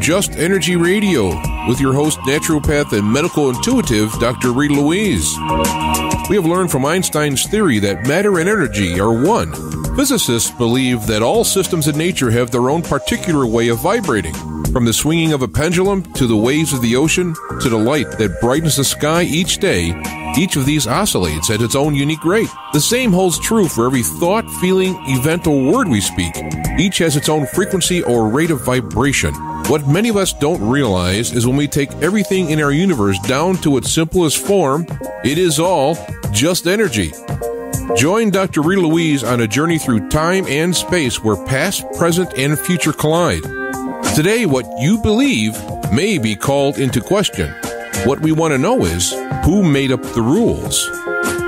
Just Energy Radio with your host, naturopath and medical intuitive, Dr. Rita Louise. We have learned from Einstein's theory that matter and energy are one. Physicists believe that all systems in nature have their own particular way of vibrating. From the swinging of a pendulum to the waves of the ocean to the light that brightens the sky each day, each of these oscillates at its own unique rate. The same holds true for every thought, feeling, event, or word we speak. Each has its own frequency or rate of vibration. What many of us don't realize is when we take everything in our universe down to its simplest form, it is all just energy. Join Dr. Rita Louise on a journey through time and space where past, present, and future collide. Today, what you believe may be called into question. What we want to know is, who made up the rules?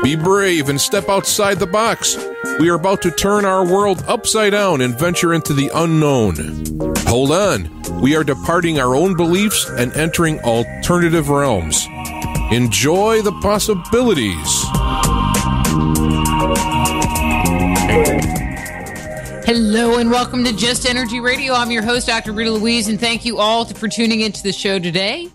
Be brave and step outside the box. We are about to turn our world upside down and venture into the unknown. Hold on. We are departing our own beliefs and entering alternative realms. Enjoy the possibilities. Hello and welcome to Just Energy Radio. I'm your host, Dr. Rita Louise, and thank you all for tuning into the show today.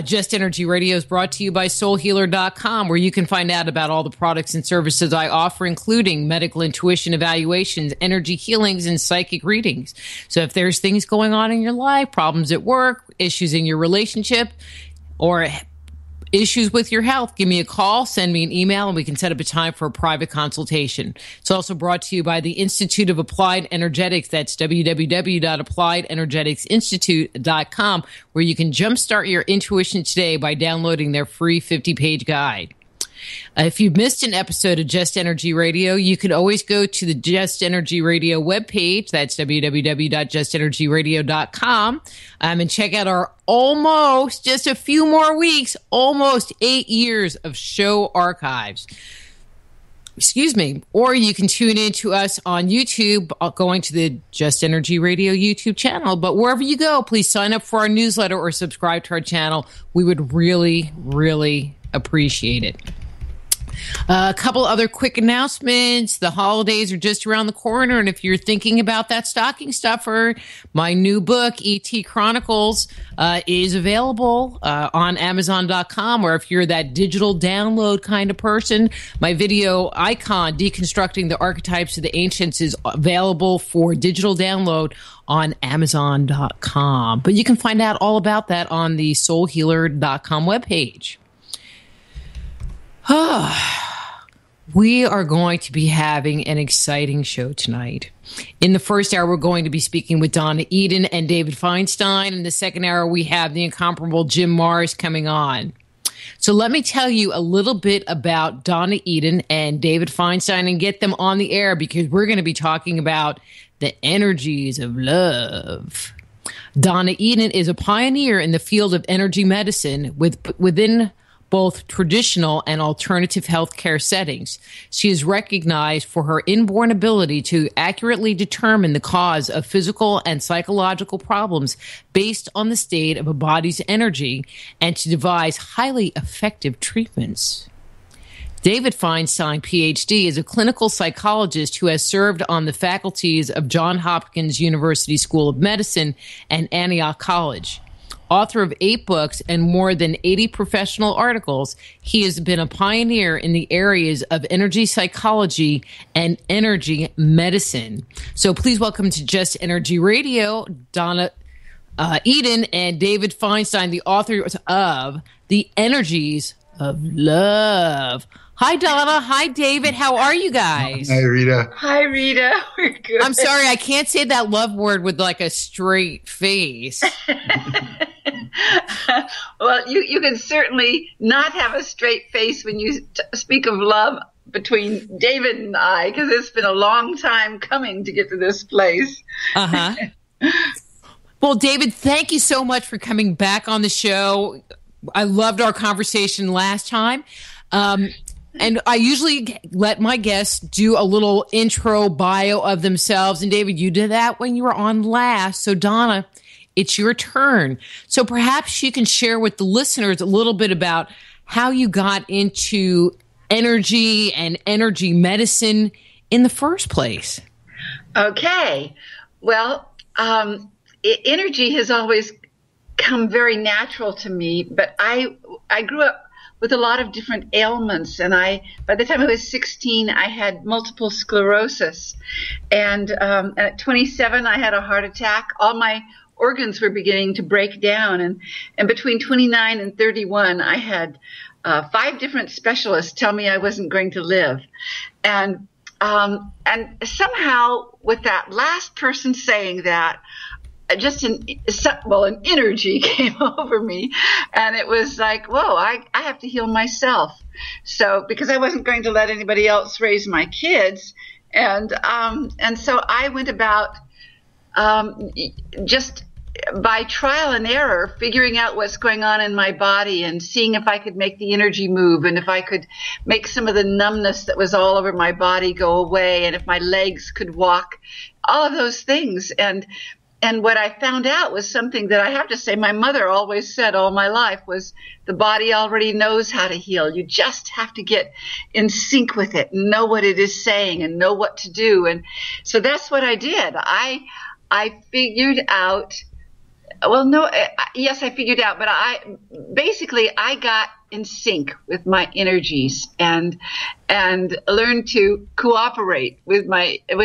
Just Energy Radio is brought to you by soulhealer.com, where you can find out about all the products and services I offer, including medical intuition evaluations, energy healings, and psychic readings. So if there's things going on in your life, problems at work, issues in your relationship, or issues with your health, give me a call, send me an email, and we can set up a time for a private consultation. It's also brought to you by the Institute of Applied Energetics. That's www.appliedenergeticsinstitute.com, where you can jumpstart your intuition today by downloading their free 50-page guide. If you've missed an episode of Just Energy Radio, you can always go to the Just Energy Radio webpage. That's www.justenergyradio.com, and check out our almost, just a few more weeks, almost 8 years of show archives. Excuse me. Or you can tune in to us on YouTube, going to the Just Energy Radio YouTube channel. But wherever you go, please sign up for our newsletter or subscribe to our channel. We would really, really appreciate it. A couple other quick announcements. The holidays are just around the corner, and if you're thinking about that stocking stuffer, my new book, E.T. Chronicles, is available on Amazon.com, or if you're that digital download kind of person, my video icon, Deconstructing the Archetypes of the Ancients, is available for digital download on Amazon.com. But you can find out all about that on the soulhealer.com webpage. We are going to be having an exciting show tonight. In the first hour, we're going to be speaking with Donna Eden and David Feinstein. In the second hour, we have the incomparable Jim Morris coming on. So let me tell you a little bit about Donna Eden and David Feinstein and get them on the air, because we're going to be talking about the energies of love. Donna Eden is a pioneer in the field of energy medicine within both traditional and alternative healthcare settings. She is recognized for her inborn ability to accurately determine the cause of physical and psychological problems based on the state of a body's energy and to devise highly effective treatments. David Feinstein, Ph.D., is a clinical psychologist who has served on the faculties of Johns Hopkins University School of Medicine and Antioch College. Author of 8 books and more than 80 professional articles, he has been a pioneer in the areas of energy psychology and energy medicine. So please welcome to Just Energy Radio, Donna Eden and David Feinstein, the authors of The Energies of Love. Hi, Donna. Hi, David. How are you guys? Hi, Rita. Hi, Rita. We're good. I'm sorry, I can't say that love word with like a straight face. Well, you can certainly not have a straight face when you speak of love between David and I, because it's been a long time coming to get to this place. Uh-huh. Well, David, thank you so much for coming back on the show. I loved our conversation last time. And I usually let my guests do a little intro bio of themselves. And David, you did that when you were on last. So Donna, it's your turn. So perhaps you can share with the listeners a little bit about how you got into energy and energy medicine in the first place. Okay. Well, energy has always come very natural to me. But I grew up with a lot of different ailments, and by the time I was 16, I had multiple sclerosis, and at 27, I had a heart attack. All my organs were beginning to break down, and between 29 and 31, I had 5 different specialists tell me I wasn't going to live, and somehow with that last person saying that, just an energy came over me, and it was like, whoa, I have to heal myself. So because I wasn't going to let anybody else raise my kids, and so I went about just by trial and error, figuring out what's going on in my body and seeing if I could make the energy move, and if I could make some of the numbness that was all over my body go away, and if my legs could walk, all of those things. And what I found out was something that I have to say my mother always said all my life was, the body already knows how to heal. You just have to get in sync with it and know what it is saying and know what to do. And so that's what I did. I figured out, I figured out, but I got in sync with my energies and learned to cooperate with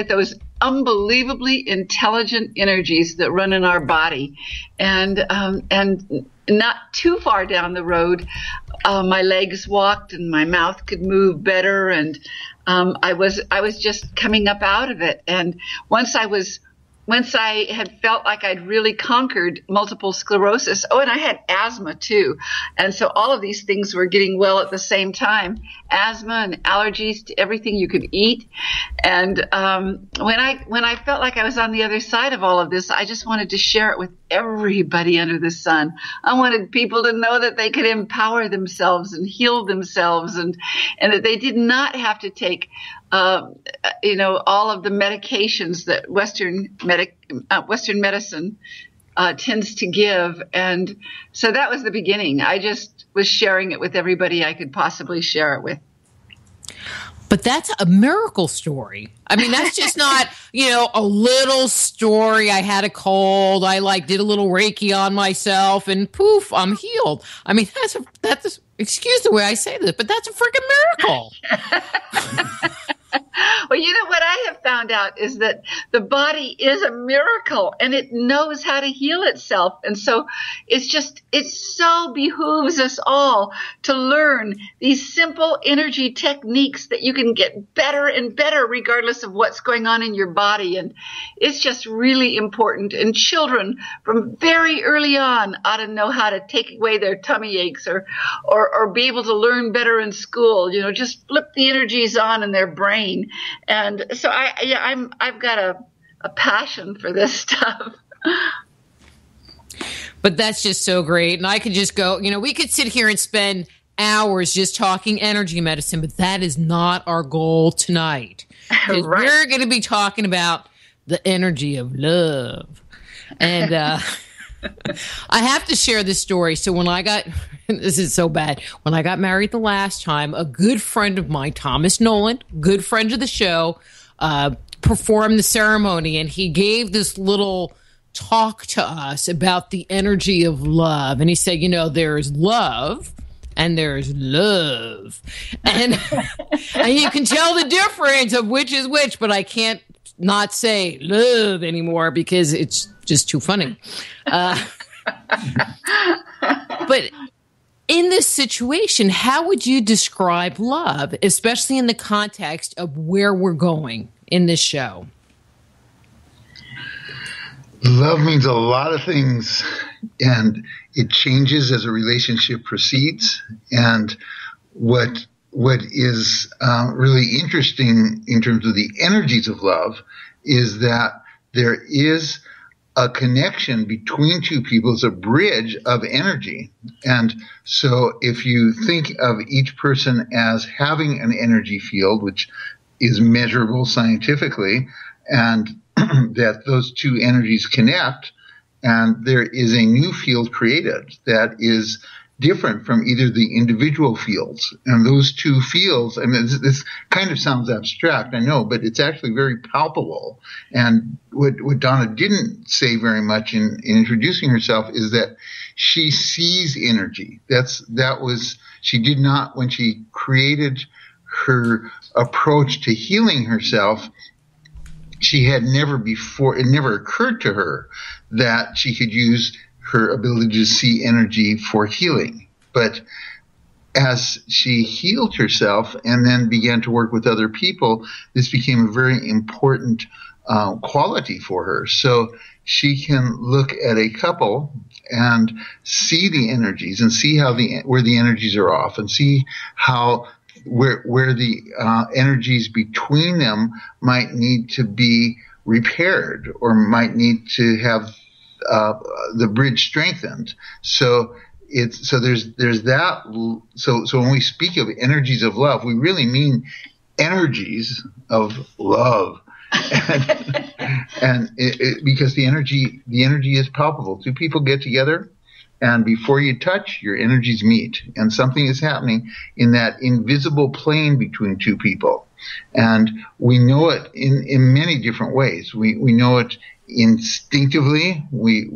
those unbelievably intelligent energies that run in our body, and not too far down the road, my legs walked and my mouth could move better, and I was just coming up out of it. And once I had felt like I'd really conquered multiple sclerosis, and I had asthma too. And so all of these things were getting well at the same time, asthma and allergies to everything you could eat. And when I felt like I was on the other side of all of this, I just wanted to share it with everybody under the sun. I wanted people to know that they could empower themselves and heal themselves, and that they did not have to take all of the medications that Western medicine tends to give. And so that was the beginning. I just was sharing it with everybody I could possibly share it with. But that's a miracle story. I mean, that's just not, a little story. I had a cold. I did a little Reiki on myself and poof, I'm healed. I mean, that's excuse the way I say this, but that's a freaking miracle. Well, what I have found out is that the body is a miracle, and it knows how to heal itself. And so it so behooves us all to learn these simple energy techniques that you can get better and better regardless of what's going on in your body. And it's just really important. And children from very early on ought to know how to take away their tummy aches or be able to learn better in school. Just flip the energies on in their brain. And so I've got a passion for this stuff. But that's just so great. And I could just go, we could sit here and spend hours just talking energy medicine, but that is not our goal tonight. Right. We're going to be talking about the energy of love. And I have to share this story. So when this is so bad. When I got married the last time, a good friend of mine, Thomas Nolan, good friend of the show, performed the ceremony, and he gave this little talk to us about the energy of love. And he said, there's love and there's love. And you can tell the difference of which is which, but I can't not say love anymore because it's just too funny. But in this situation, how would you describe love, especially in the context of where we're going in this show? Love means a lot of things, and it changes as a relationship proceeds. And what is really interesting in terms of the energies of love is that there is a connection between two people. It's a bridge of energy. And so if you think of each person as having an energy field, which is measurable scientifically, and that those two energies connect, and there is a new field created that is different from either the individual fields. And those two fields, I mean, this kind of sounds abstract, I know, but it's actually very palpable. And what Donna didn't say very much in introducing herself is that she sees energy. She did not, when she created her approach to healing herself, she had never before, it never occurred to her that she could use her ability to see energy for healing. But as she healed herself and then began to work with other people, this became a very important quality for her. So she can look at a couple and see the energies and see how where the energies are off, and see how where the energies between them might need to be repaired or might need to have the bridge strengthened. So there's that. So when we speak of energies of love, we really mean energies of love. and because the energy is palpable. Two people get together, and before you touch, your energies meet, and something is happening in that invisible plane between two people. And we know it in many different ways. We know it instinctively. We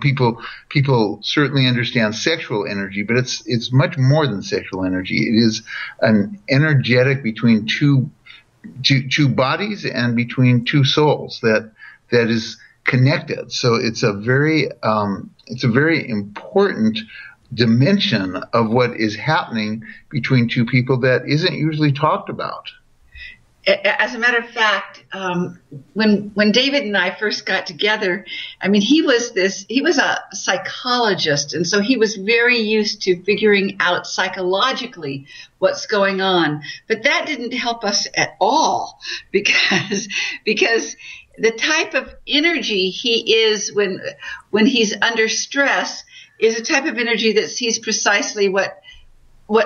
people certainly understand sexual energy, but it's much more than sexual energy. It is an energetic between two bodies and between two souls that is connected. So it's a very important dimension of what is happening between two people that isn't usually talked about. As a matter of fact, when David and I first got together, I mean, he was a psychologist, and so he was very used to figuring out psychologically what's going on. But that didn't help us at all, because the type of energy he is when he's under stress is a type of energy that sees precisely what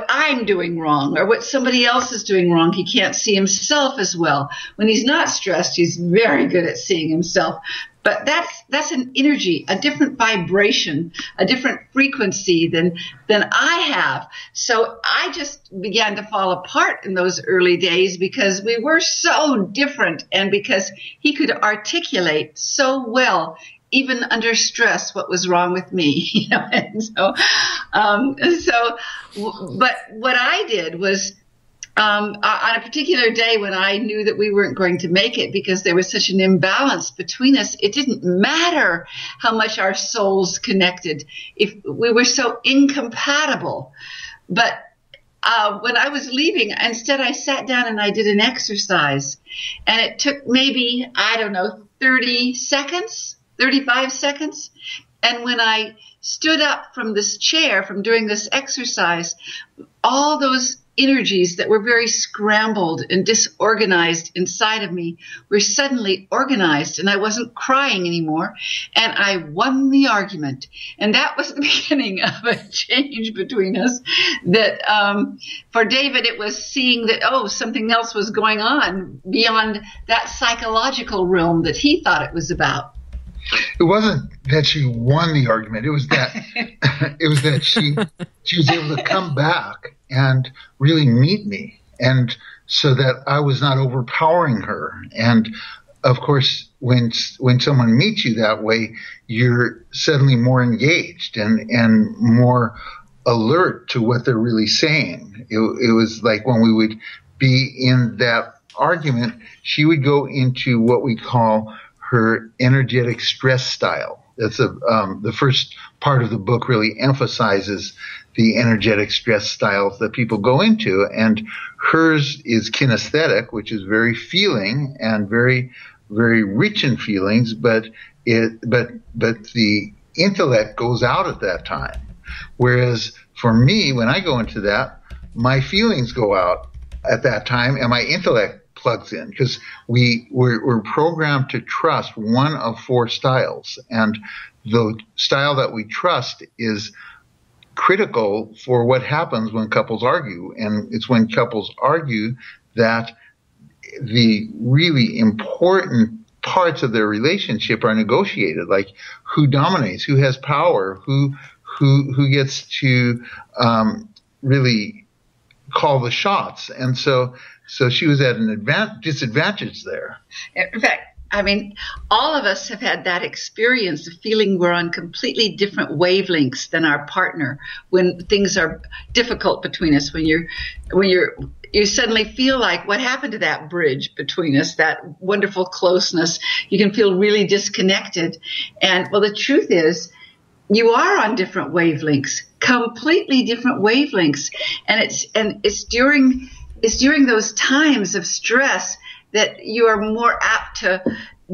I'm doing wrong or what somebody else is doing wrong. He can't see himself as well. When he's not stressed, he's very good at seeing himself. But that's an energy, a different vibration, a different frequency than I have. So I just began to fall apart in those early days because we were so different, and because he could articulate so well, even under stress, what was wrong with me, and but what I did was, on a particular day when I knew that we weren't going to make it because there was such an imbalance between us, it didn't matter how much our souls connected if we were so incompatible. But when I was leaving, instead I sat down and I did an exercise, and it took maybe, 30 seconds, 35 seconds. And when I stood up from this chair, from doing this exercise, all those energies that were very scrambled and disorganized inside of me were suddenly organized, and I wasn't crying anymore, and I won the argument. And that was the beginning of a change between us. That for David, it was seeing that, something else was going on beyond that psychological realm that he thought it was about. It wasn't that she won the argument. It was that she was able to come back and really meet me, and so that I was not overpowering her. And of course, when someone meets you that way, you're suddenly more engaged and more alert to what they're really saying. It was like when we would be in that argument, she would go into what we call her energetic stress style. That's the first part of the book really emphasizes the energetic stress styles that people go into, and hers is kinesthetic, which is very feeling and very, very rich in feelings, but the intellect goes out at that time. Whereas for me, when I go into that, my feelings go out at that time and my intellect plugs in, because we're programmed to trust one of four styles, and the style that we trust is critical for what happens when couples argue. And it's when couples argue that the really important parts of their relationship are negotiated, like who dominates, who has power, who who gets to really call the shots. And so she was at an disadvantage there. In fact, I mean, all of us have had that experience of feeling we're on completely different wavelengths than our partner when things are difficult between us, when you suddenly feel like, what happened to that bridge between us, that wonderful closeness? You can feel really disconnected. And well, the truth is, you are on different wavelengths, completely different wavelengths. And it's during those times of stress that you are more apt to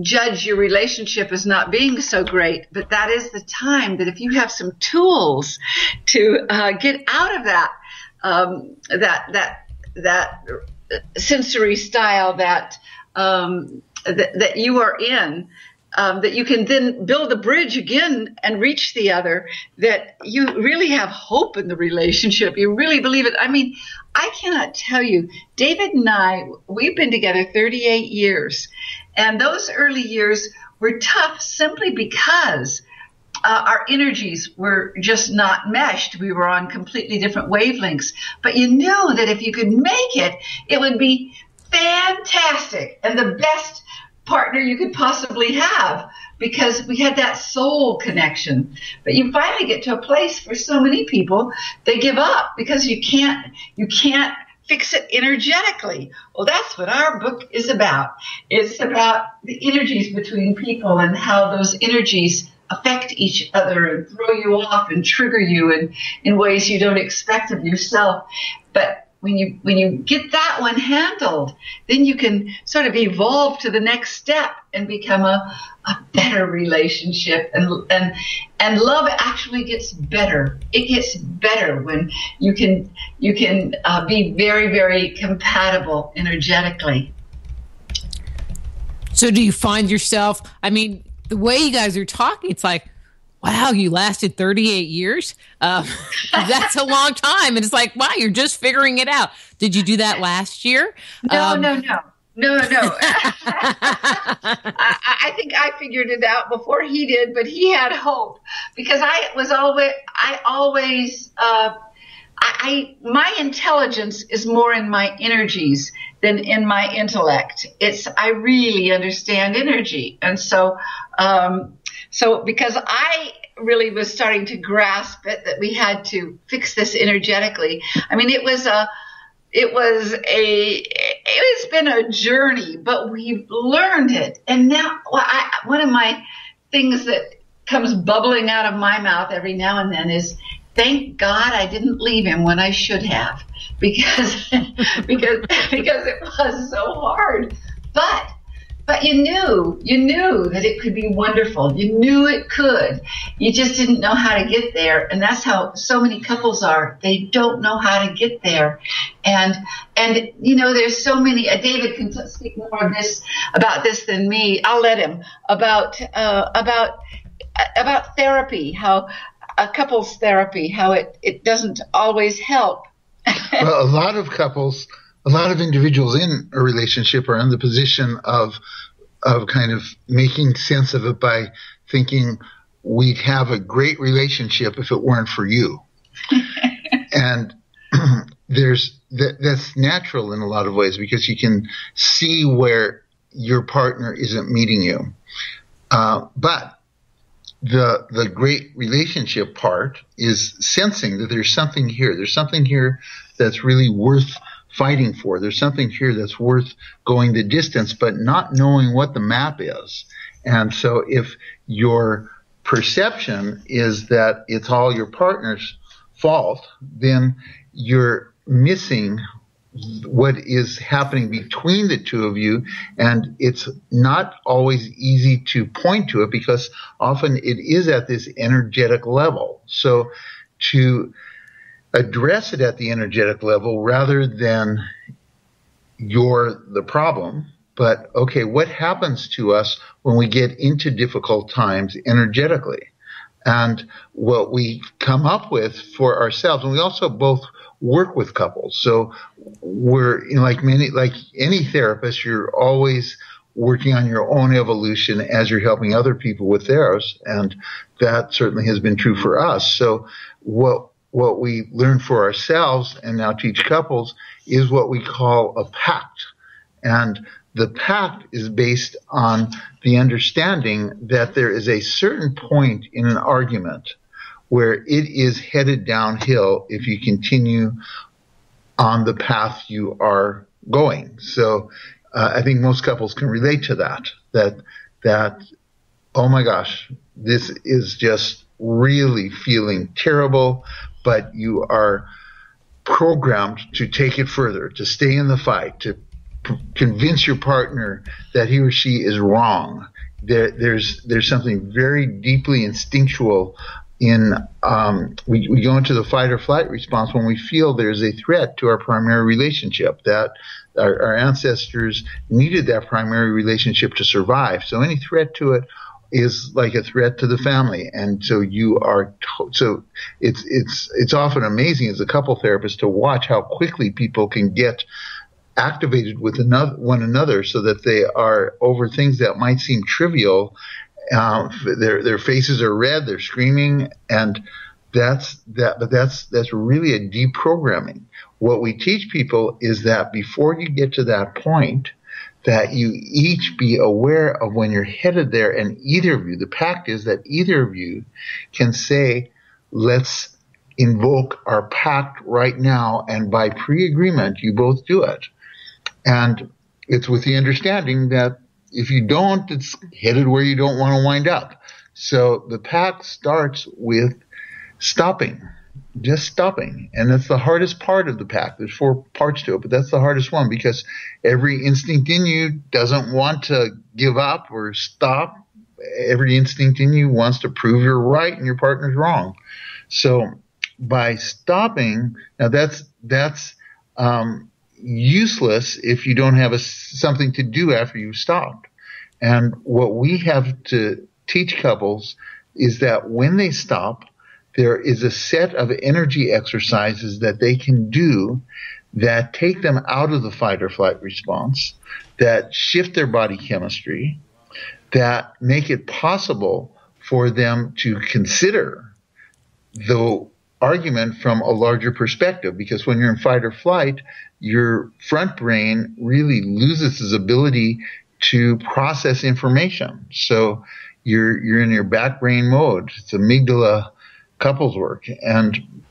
judge your relationship as not being so great. But that is the time that if you have some tools to get out of that sensory style that you are in, that you can then build a bridge again and reach the other, that you really have hope in the relationship. You really believe it. I mean, I cannot tell you, David and I, we've been together 38 years, and those early years were tough simply because our energies were just not meshed. We were on completely different wavelengths. But you knew that if you could make it, it would be fantastic and the best partner you could possibly have, because we had that soul connection. But you finally get to a place for so many people, they give up because you can't fix it energetically. Well, that's what our book is about. It's about the energies between people and how those energies affect each other and throw you off and trigger you in ways you don't expect of yourself. But when you get that one handled, then you can sort of evolve to the next step and become a better relationship. And love actually gets better. It gets better when you can be very, very compatible energetically. So do you find yourself, I mean, the way you guys are talking, it's like, wow, you lasted 38 years? That's a long time. And it's like, wow, you're just figuring it out. Did you do that last year? No. I think I figured it out before he did, but he had hope, because my intelligence is more in my energies than in my intellect. I really understand energy. And so because I really was starting to grasp it, that we had to fix this energetically. I mean, it's been a journey, but we've learned it. And now one of my things that comes bubbling out of my mouth every now and then is, thank God I didn't leave him when I should have, because it was so hard. But you knew that it could be wonderful. You knew it could. You just didn't know how to get there. And that's how so many couples are. They don't know how to get there. And there's so many, David can speak more about this than me. I'll let him, about therapy, how couples therapy, how it doesn't always help. Well, a lot of couples, a lot of individuals in a relationship are in the position of kind of making sense of it by thinking, we'd have a great relationship if it weren't for you. And that's natural in a lot of ways, because you can see where your partner isn't meeting you. But the great relationship part is sensing that there's something here. There's something here that's really worth fighting for. There's something here that's worth going the distance, but not knowing what the map is. And so if your perception is that it's all your partner's fault, then you're missing what is happening between the two of you, and it's not always easy to point to it, because often it is at this energetic level. So to address it at the energetic level rather than you're the problem, but okay, what happens to us when we get into difficult times energetically? And what we come up with for ourselves, and we also both work with couples. So we're like any therapist, you're always working on your own evolution as you're helping other people with theirs. And that certainly has been true for us. So what we learn for ourselves and now teach couples is what we call a pact. And the pact is based on the understanding that there is a certain point in an argument where it is headed downhill if you continue on the path you are going. So I think most couples can relate to that, oh my gosh, this is just really feeling terrible, but you are programmed to take it further, to stay in the fight, to convince your partner that he or she is wrong. There's something very deeply instinctual in we go into the fight or flight response when we feel there's a threat to our primary relationship, that our ancestors needed that primary relationship to survive. So any threat to it is like a threat to the family. And so you are so it's often amazing as a couple therapist to watch how quickly people can get activated with one another so that they are over things that might seem trivial. Their faces are red, they're screaming, and that's really a deprogramming. What we teach people is that before you get to that point, that you each be aware of when you're headed there, and either of you, the pact is that either of you can say, let's invoke our pact right now, and by pre-agreement, you both do it. And it's with the understanding that if you don't, it's headed where you don't want to wind up. So the pact starts with stopping, just stopping. And that's the hardest part of the pact. There's 4 parts to it, but that's the hardest one because every instinct in you doesn't want to give up or stop. Every instinct in you wants to prove you're right and your partner's wrong. So by stopping, now that's useless if you don't have something to do after you've stopped. And what we have to teach couples is that when they stop, there is a set of energy exercises that they can do that take them out of the fight or flight response, that shift their body chemistry, that make it possible for them to consider the argument from a larger perspective. Because when you're in fight or flight, your front brain really loses its ability to process information. So you're in your back brain mode. It's amygdala couples work. And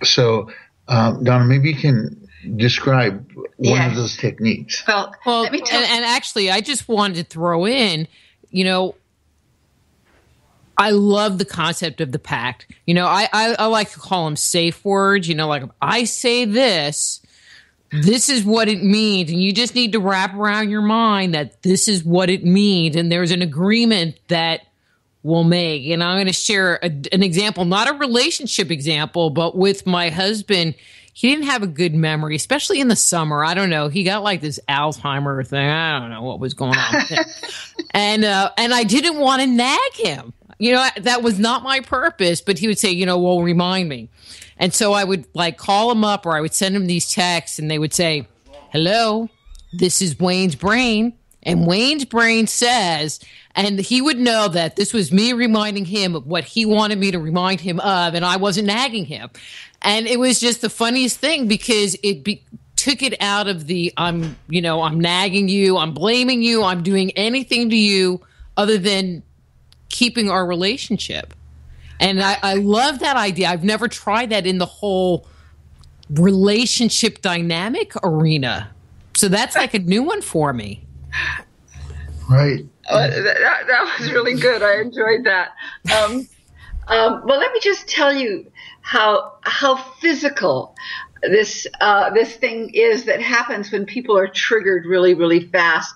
so, Donna, maybe you can describe one of those techniques. Well, let me and actually, I just wanted to throw in, I love the concept of the pact. I like to call them safe words. Like I say this is what it means. And you just need to wrap around your mind that this is what it means. And there's an agreement that we'll make. And I'm going to share an example, not a relationship example, but with my husband. He didn't have a good memory, especially in the summer. I don't know. He got like this Alzheimer thing. I don't know what was going on with him. And I didn't want to nag him. That was not my purpose, but he would say, well, remind me. And so I would like call him up or I would send him these texts and they would say, hello, this is Wayne's brain. And Wayne's brain says, and he would know that this was me reminding him of what he wanted me to remind him of, and I wasn't nagging him. And it was just the funniest thing because it took it out of the, I'm nagging you, I'm blaming you, I'm doing anything to you other than keeping our relationship. And I love that idea. I've never tried that in the whole relationship dynamic arena. So that's like a new one for me. Right. That was really good. I enjoyed that. Well, let me just tell you how physical this thing is that happens when people are triggered really, really fast.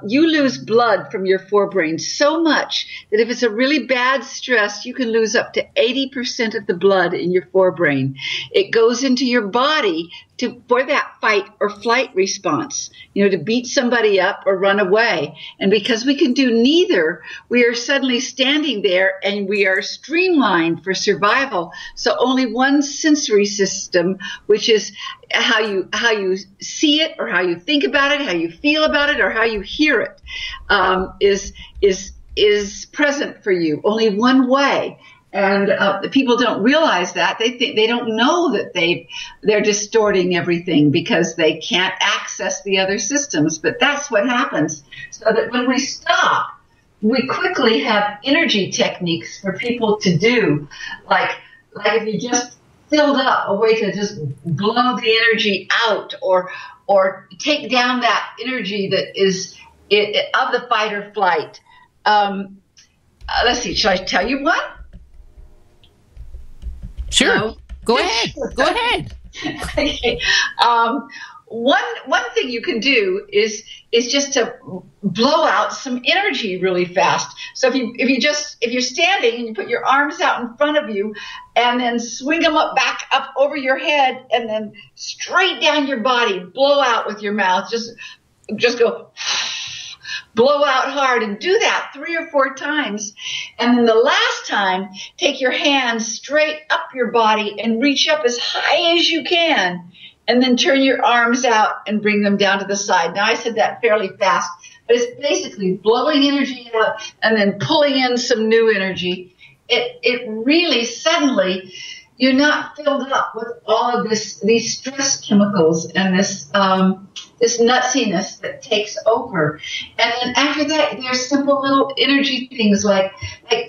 You lose blood from your forebrain so much that if it's a really bad stress, you can lose up to 80% of the blood in your forebrain. It goes into your body for that fight or flight response, to beat somebody up or run away. And because we can do neither, we are suddenly standing there and we are streamlined for survival. So only one sensory system, which is how you see it or how you think about it, how you feel about it or how you hear it, is present for you. Only one way. And the people don't realize that. They don't know that they're distorting everything because they can't access the other systems. But that's what happens. So that when we stop, we quickly have energy techniques for people to do. Like if you just filled up, a way to just blow the energy out or take down that energy that is of the fight or flight. Let's see. Should I tell you one? Sure. No? Go ahead. Go ahead. Okay. One thing you can do is just to blow out some energy really fast. So if you're standing and you put your arms out in front of you and then swing them back up over your head and then straight down your body, blow out with your mouth. Just go blow out hard and do that 3 or 4 times. And then the last time, take your hands straight up your body and reach up as high as you can. And then turn your arms out and bring them down to the side. Now, I said that fairly fast, but it's basically blowing energy out and then pulling in some new energy. It really suddenly, you're not filled up with all of these stress chemicals and this nutsiness that takes over. And then after that, there's simple little energy things like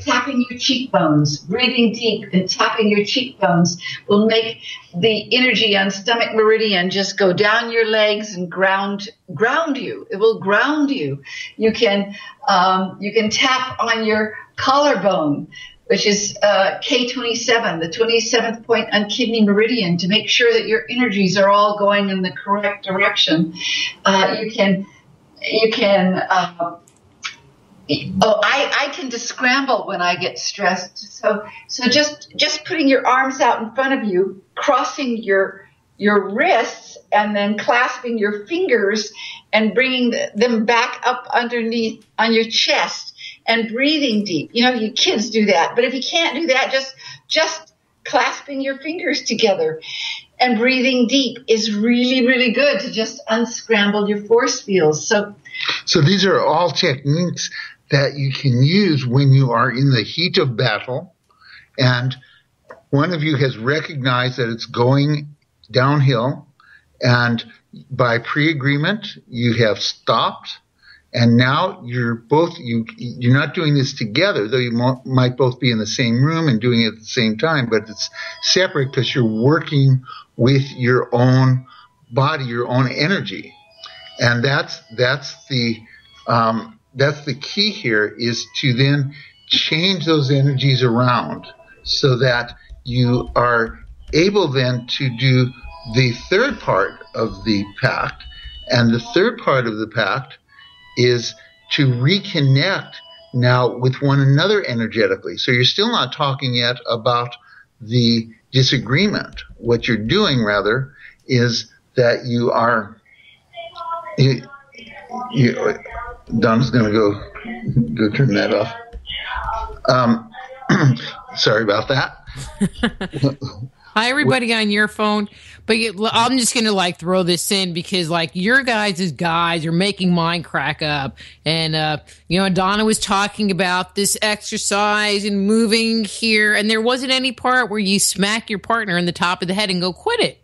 tapping your cheekbones, breathing deep and tapping your cheekbones will make the energy on stomach meridian just go down your legs and ground you. It will ground you. You can tap on your collarbone, which is K27, the 27th point on kidney meridian, to make sure that your energies are all going in the correct direction. I tend to scramble when I get stressed. So just putting your arms out in front of you, crossing your wrists, and then clasping your fingers and bringing them back up underneath on your chest. And breathing deep. You kids do that. But if you can't do that, just clasping your fingers together and breathing deep is really, really good to just unscramble your force fields. So these are all techniques that you can use when you are in the heat of battle and one of you has recognized that it's going downhill, and by pre-agreement you have stopped. And now you're not doing this together, though you might both be in the same room and doing it at the same time, but it's separate because you're working with your own body, your own energy. And that's the key here, is to then change those energies around so that you are able then to do the third part of the pact. And the third part of the pact is to reconnect now with one another energetically. So you're still not talking yet about the disagreement. What you're doing, rather, is that you are Donna's going to go turn that off. Sorry about that. Hi, everybody on your phone. But I'm just going to throw this in because your guys' are making mine crack up. And, Donna was talking about this exercise and moving here. And there wasn't any part where you smack your partner in the top of the head and go, quit it.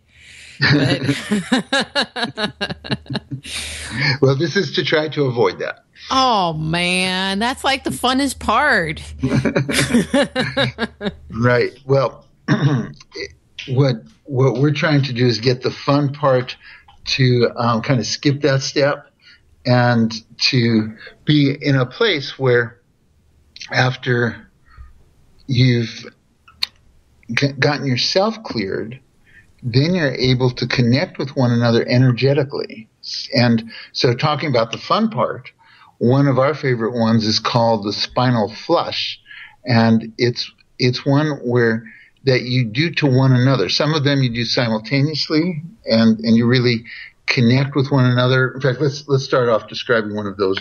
Well, this is to try to avoid that. Oh, man, that's the funnest part. Right. Well, what we're trying to do is get the fun part to kind of skip that step and to be in a place where after you've gotten yourself cleared, then you're able to connect with one another energetically. And so talking about the fun part, one of our favorite ones is called the spinal flush. And it's one where that you do to one another. Some of them you do simultaneously, and you really connect with one another. In fact, let's start off describing one of those,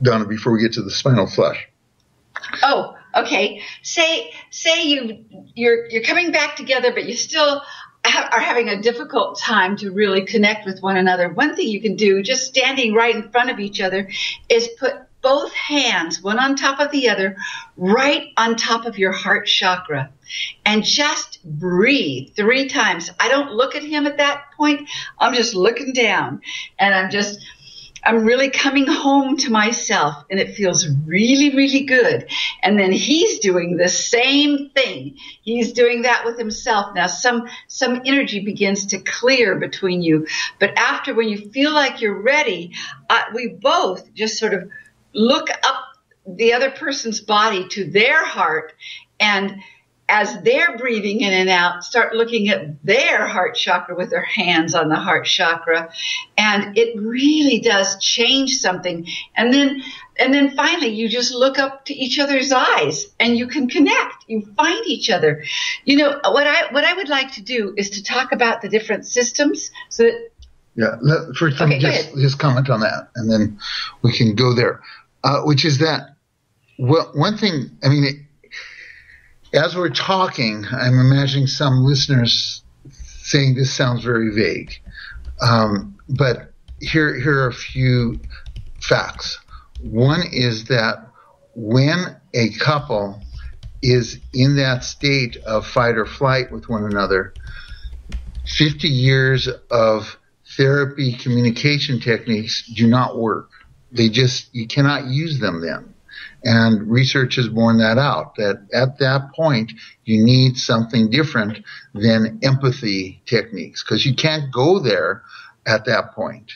Donna, before we get to the spinal flush. Oh, okay. Say you're coming back together, but you still are having a difficult time to really connect with one another. One thing you can do, just standing right in front of each other, is put both hands, one on top of the other, right on top of your heart chakra, and just breathe 3 times. I don't look at him at that point. I'm just looking down, and I'm really coming home to myself, and it feels really, really good. And then he's doing the same thing. He's doing that with himself. Now, some energy begins to clear between you. But after, when you feel like you're ready, we both just sort of look up the other person's body to their heart, and as they're breathing in and out, start looking at their heart chakra with their hands on the heart chakra. And it really does change something. And then finally, you just look up to each other's eyes and you can connect. You find each other. You know, what I would like to do is to talk about the different systems so that. Yeah, first let me just comment on that, and then we can go there, which is that, well, one thing, I mean, as we're talking, I'm imagining some listeners saying this sounds very vague. But here are a few facts. One is that when a couple is in that state of fight or flight with one another, 50 years of therapy communication techniques do not work. You cannot use them then. And research has borne that out, that at that point, you need something different than empathy techniques, because you can't go there at that point.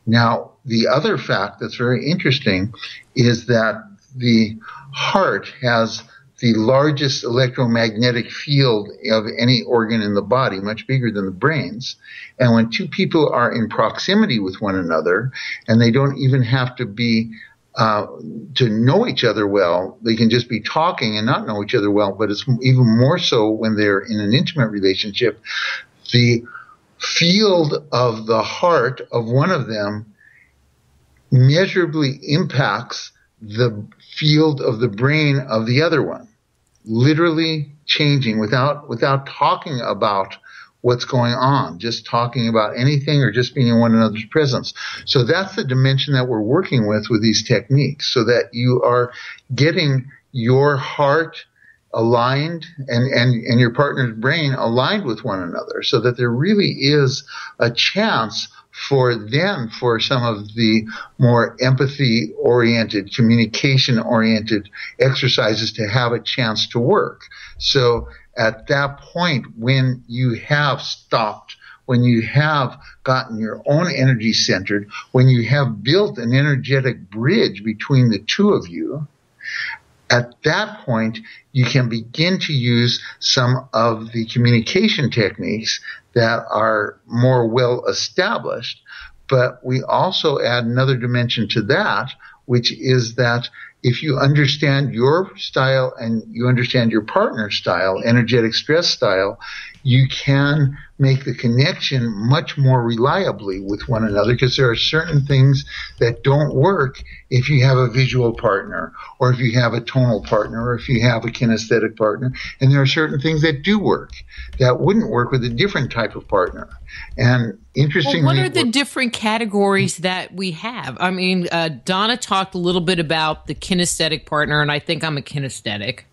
Now, the other fact that's very interesting is that the heart has the largest electromagnetic field of any organ in the body, much bigger than the brain's. And when two people are in proximity with one another, and they don't even have to be to know each other well, they can just be talking and not know each other well, but it's even more so when they're in an intimate relationship. The field of the heart of one of them measurably impacts the field of the brain of the other one, literally changing without talking about what's going on, just talking about anything or just being in one another's presence. So that's the dimension that we're working with these techniques, so that you are getting your heart aligned and your partner's brain aligned with one another, so that there really is a chance for some of the more empathy-oriented, communication-oriented exercises to have a chance to work. So at that point, when you have stopped, when you have gotten your own energy centered, when you have built an energetic bridge between the two of you, at that point, you can begin to use some of the communication techniques that are more well established. But we also add another dimension to that, which is that if you understand your style and you understand your partner's style, energetic stress style, you can make the connection much more reliably with one another, because there are certain things that don't work if you have a visual partner, or if you have a tonal partner, or if you have a kinesthetic partner. And there are certain things that do work that wouldn't work with a different type of partner. And interestingly, what are the different categories that we have? I mean, Donna talked a little bit about the kinesthetic partner, and I think I'm a kinesthetic.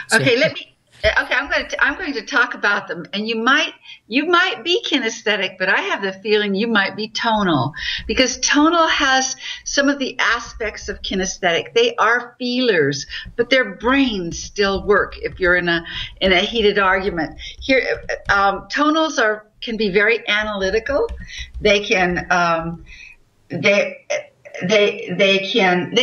So. I'm going to talk about them, and you might be kinesthetic, but I have the feeling you might be tonal, because tonal has some of the aspects of kinesthetic. They are feelers, but their brains still work if you're in a heated argument. Here, tonals can be very analytical. They can they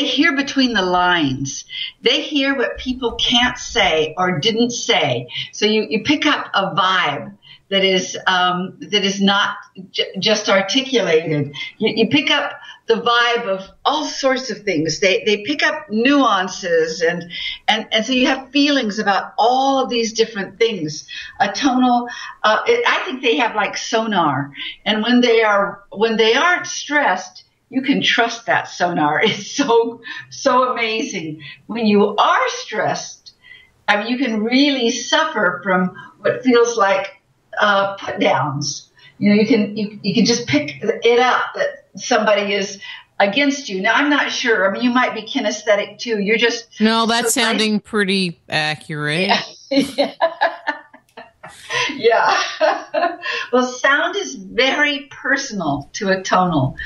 hear between the lines. They hear what people can't say or didn't say. So you pick up a vibe that is not just articulated. You pick up the vibe of all sorts of things. They pick up nuances and so you have feelings about all of these different things. A tonal, I think they have like sonar, and when they aren't stressed, you can trust that sonar. It's so amazing. When you are stressed, I mean, you can really suffer from what feels like put downs. You know, you can just pick it up that somebody is against you. Now, I'm not sure. I mean, you might be kinesthetic too. You're just no. That's so sounding nice. Pretty accurate. Yeah. Yeah. Well, sound is very personal to a tonal.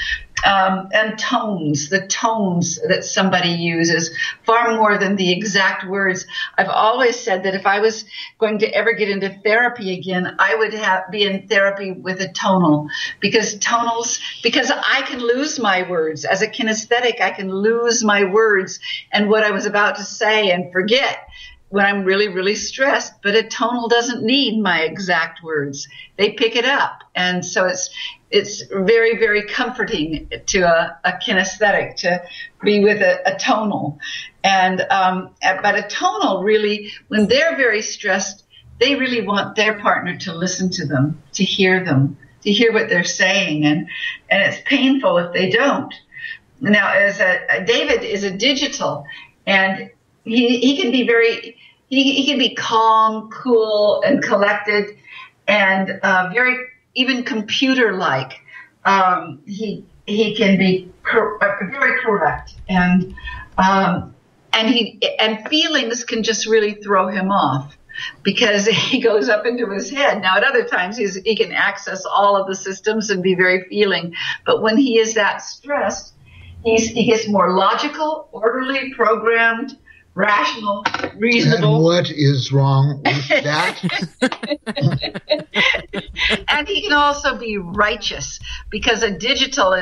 And tones, the tones that somebody uses, far more than the exact words. I've always said that if I was going to ever get into therapy again, I would be in therapy with a tonal, because I can lose my words. As a kinesthetic, I can lose my words and what I was about to say and forget when I'm really, really stressed. But a tonal doesn't need my exact words. They pick it up. And so it's very, very comforting to a kinesthetic to be with a tonal. And but a tonal really, when they're very stressed, they really want their partner to listen to them, to hear what they're saying. And it's painful if they don't. Now, David is a digital, and he can be he can be calm, cool, and collected, and very even computer-like. He can be very correct, and feelings can just really throw him off because he goes up into his head. Now, at other times, he can access all of the systems and be very feeling, but when he is that stressed, he gets more logical, orderly, programmed, rational, reasonable. And what is wrong with that? And he can also be righteous, because a digital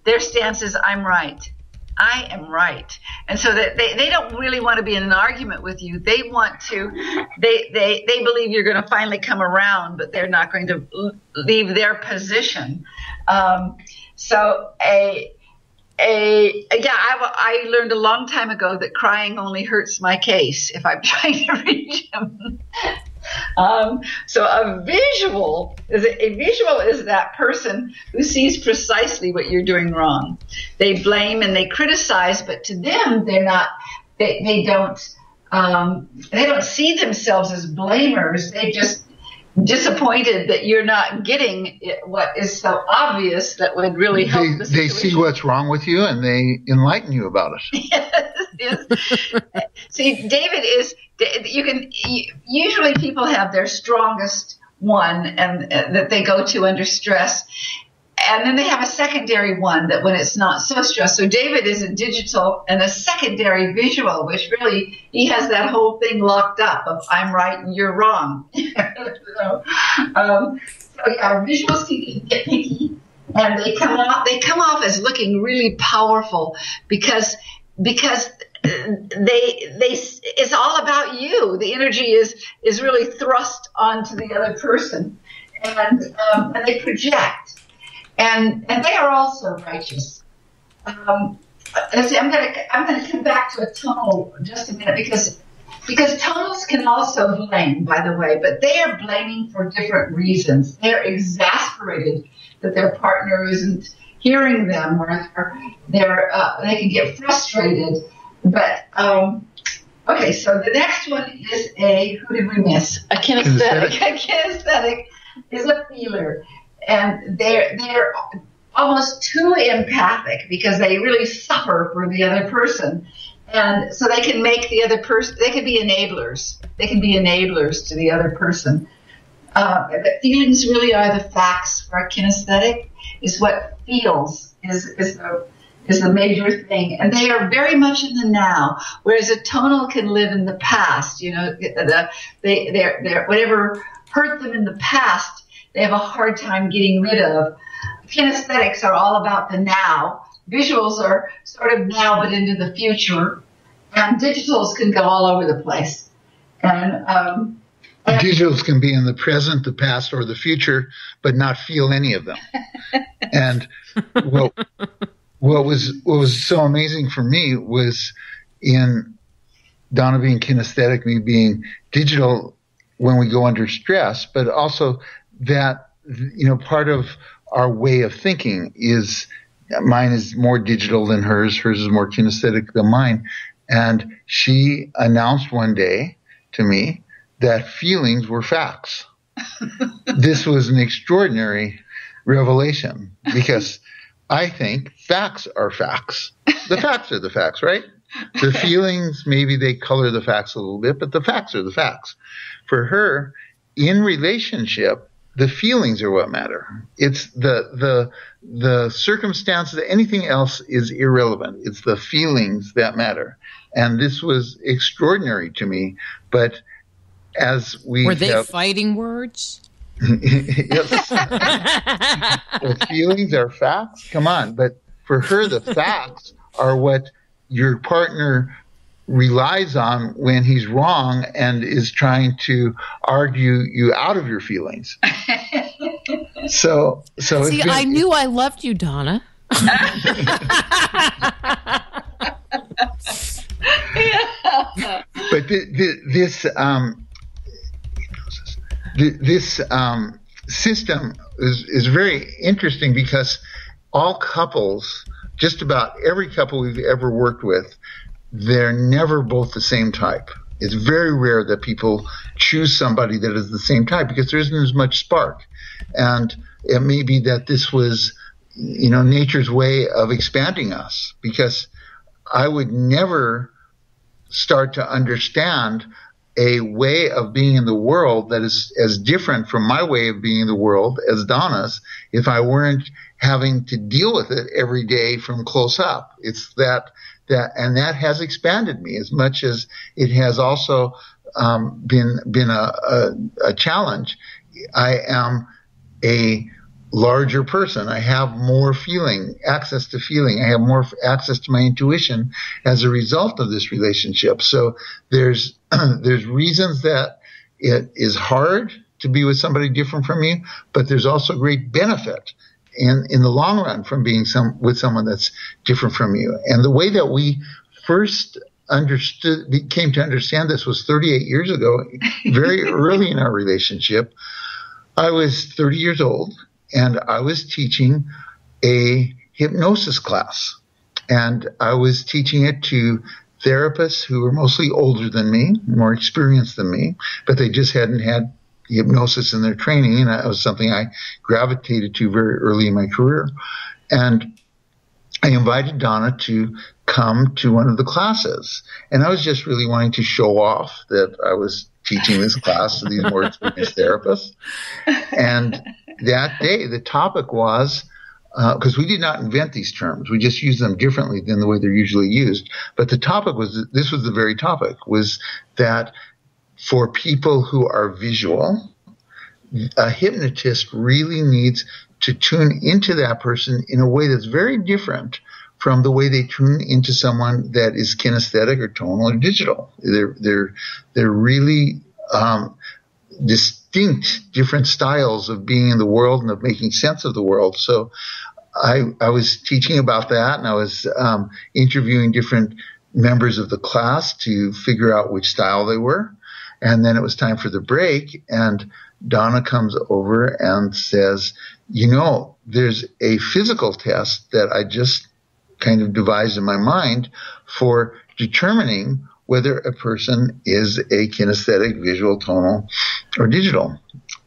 their stance is, I'm right. I am right. And so that they don't really want to be in an argument with you. They want to, they believe you're going to finally come around, but they're not going to leave their position. I learned a long time ago that crying only hurts my case if I'm trying to reach him. So a visual is that person who sees precisely what you're doing wrong. They blame and they criticize, but to them, they don't see themselves as blamers. They just disappointed that you're not getting what is so obvious that would really help the situation. They see what's wrong with you and they enlighten you about it. Yes. See, David usually people have their strongest one and that they go to under stress. And then they have a secondary one that when it's not so stressed. So David is a digital and a secondary visual, which really, he has that whole thing locked up of I'm right and you're wrong. Visuals can get picky, and they come off as looking really powerful because it's all about you. The energy is really thrust onto the other person, and they project. And they are also righteous. I'm going to come back to a tonal just a minute because tonals can also blame, by the way, but they are blaming for different reasons. They're exasperated that their partner isn't hearing them, or they can get frustrated. But okay, so the next one is who did we miss? A kinesthetic. A kinesthetic is a feeler. And they're almost too empathic because they really suffer for the other person. And so they can make the other person, they can be enablers. They can be enablers to the other person. But feelings really are the facts for a kinesthetic, is what feels is the major thing. And they are very much in the now, whereas a tonal can live in the past. You know, they're whatever hurt them in the past, they have a hard time getting rid of. Kinesthetics are all about the now. Visuals are sort of now but into the future. And digitals can go all over the place. And Digitals can be in the present, the past, or the future, but not feel any of them. And what was so amazing for me was in Donna being kinesthetic, me being digital when we go under stress, but also that, part of our way of thinking is mine is more digital than hers. Hers is more kinesthetic than mine. And she announced one day to me that feelings were facts. This was an extraordinary revelation because I think facts are facts. The facts are the facts, right? The feelings, maybe they color the facts a little bit, but the facts are the facts. For her, in relationship, the feelings are what matter. It's the circumstances, anything else is irrelevant. It's the feelings that matter. And this was extraordinary to me. But as we were they fighting words? Yes. The feelings are facts. Come on. But for her, the facts are what your partner relies on when he's wrong and is trying to argue you out of your feelings. So see, I knew I loved you, Donna. But this system is very interesting because all couples, just about every couple we've ever worked with, they're never both the same type. It's very rare that people choose somebody that is the same type because there isn't as much spark. And it may be that this was, nature's way of expanding us, because I would never start to understand a way of being in the world that is as different from my way of being in the world as Donna's if I weren't having to deal with it every day from close up. It's that has expanded me as much as it has also been a challenge. I am a larger person. I have more access to feeling. I have more access to my intuition as a result of this relationship. So there's reasons that it is hard to be with somebody different from you, but there's also great benefit in the long run from being with someone that's different from you. And the way that we first came to understand this was 38 years ago, very early in our relationship. I was 30 years old, and I was teaching a hypnosis class. And I was teaching it to therapists who were mostly older than me, more experienced than me, but they just hadn't had hypnosis in their training, and that was something I gravitated to very early in my career. And I invited Donna to come to one of the classes, and I was just really wanting to show off that I was teaching this class to these more experienced therapists. And that day, the topic was, because we did not invent these terms, we just use them differently than the way they're usually used. But the topic was, this was the very topic, was that for people who are visual, a hypnotist really needs to tune into that person in a way that's very different from the way they tune into someone that is kinesthetic or tonal or digital. They're really distinct, different styles of being in the world and of making sense of the world. So I was teaching about that, and I was interviewing different members of the class to figure out which style they were. And then it was time for the break, and Donna comes over and says, there's a physical test that I just kind of devised in my mind for determining whether a person is a kinesthetic, visual, tonal, or digital.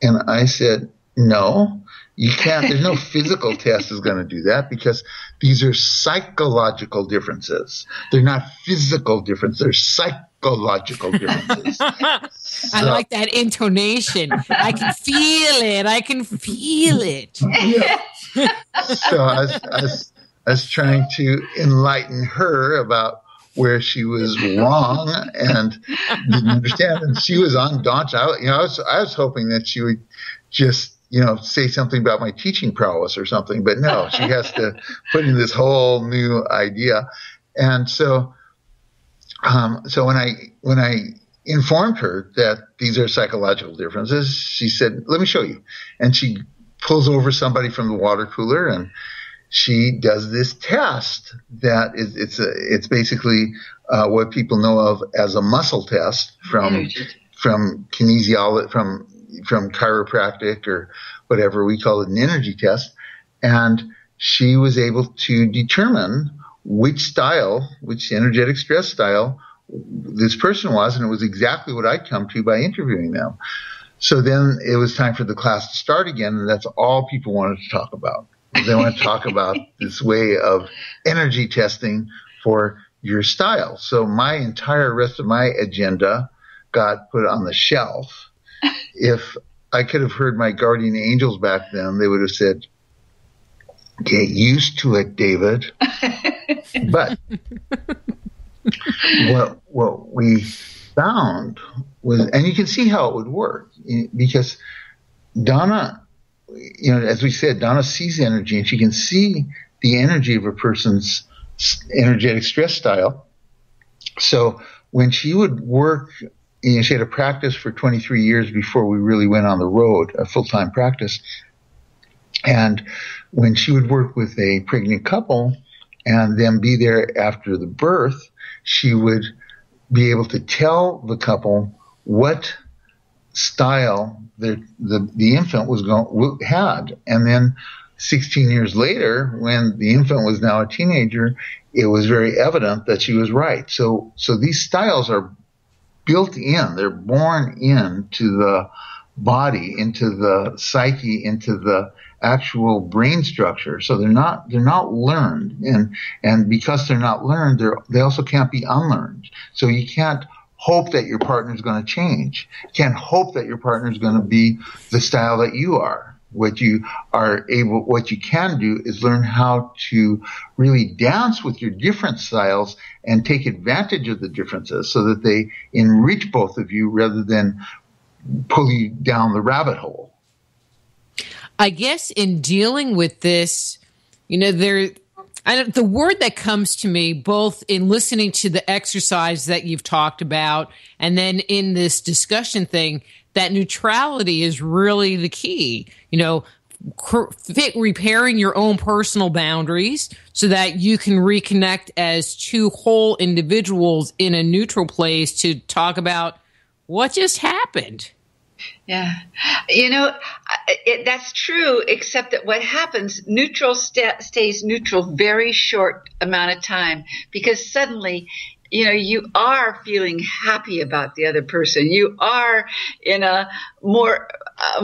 And I said, no, you can't. There's no physical test is going to do that, because these are psychological differences. They're not physical differences. They're psychological differences. I like that intonation. I can feel it. Yeah. So I was trying to enlighten her about where she was wrong and didn't understand. And she was undaunted. I was hoping that she would just, say something about my teaching prowess or something, but no, she has to put in this whole new idea. And so when I informed her that these are psychological differences, she said, let me show you. And she pulls over somebody from the water cooler, and she does this test that it's basically what people know of as a muscle test from kinesiology, from chiropractic or whatever. We call it an energy test. And she was able to determine which energetic stress style this person was, and it was exactly what I'd come to by interviewing them. So then it was time for the class to start again, and that's all people wanted to talk about. They want to talk about this way of energy testing for your style. So my entire rest of my agenda got put on the shelf. If I could have heard my guardian angels back then, they would have said, get used to it, David. But what we found was, and you can see how it would work, because Donna, as we said, Donna sees energy, and she can see the energy of a person's energetic stress style. So when she would work, she had a practice for 23 years before we really went on the road, a full-time practice. And when she would work with a pregnant couple and then be there after the birth, she would be able to tell the couple what style the infant had. And then 16 years later, when the infant was now a teenager, it was very evident that she was right. So these styles are built in. They're born into the body, into the psyche, into the actual brain structure. So they're not learned. And because they're not learned, they also can't be unlearned. So you can't hope that your partner is going to change. You can't hope that your partner is going to be the style that you are. What you can do is learn how to really dance with your different styles and take advantage of the differences so that they enrich both of you rather than pull you down the rabbit hole. I guess in dealing with this, the word that comes to me, both in listening to the exercise that you've talked about and then in this discussion thing, that neutrality is really the key. Repairing your own personal boundaries so that you can reconnect as two whole individuals in a neutral place to talk about what just happened. Yeah. That's true, except that what happens, neutral stays neutral very short amount of time, because suddenly, you are feeling happy about the other person. You are in a more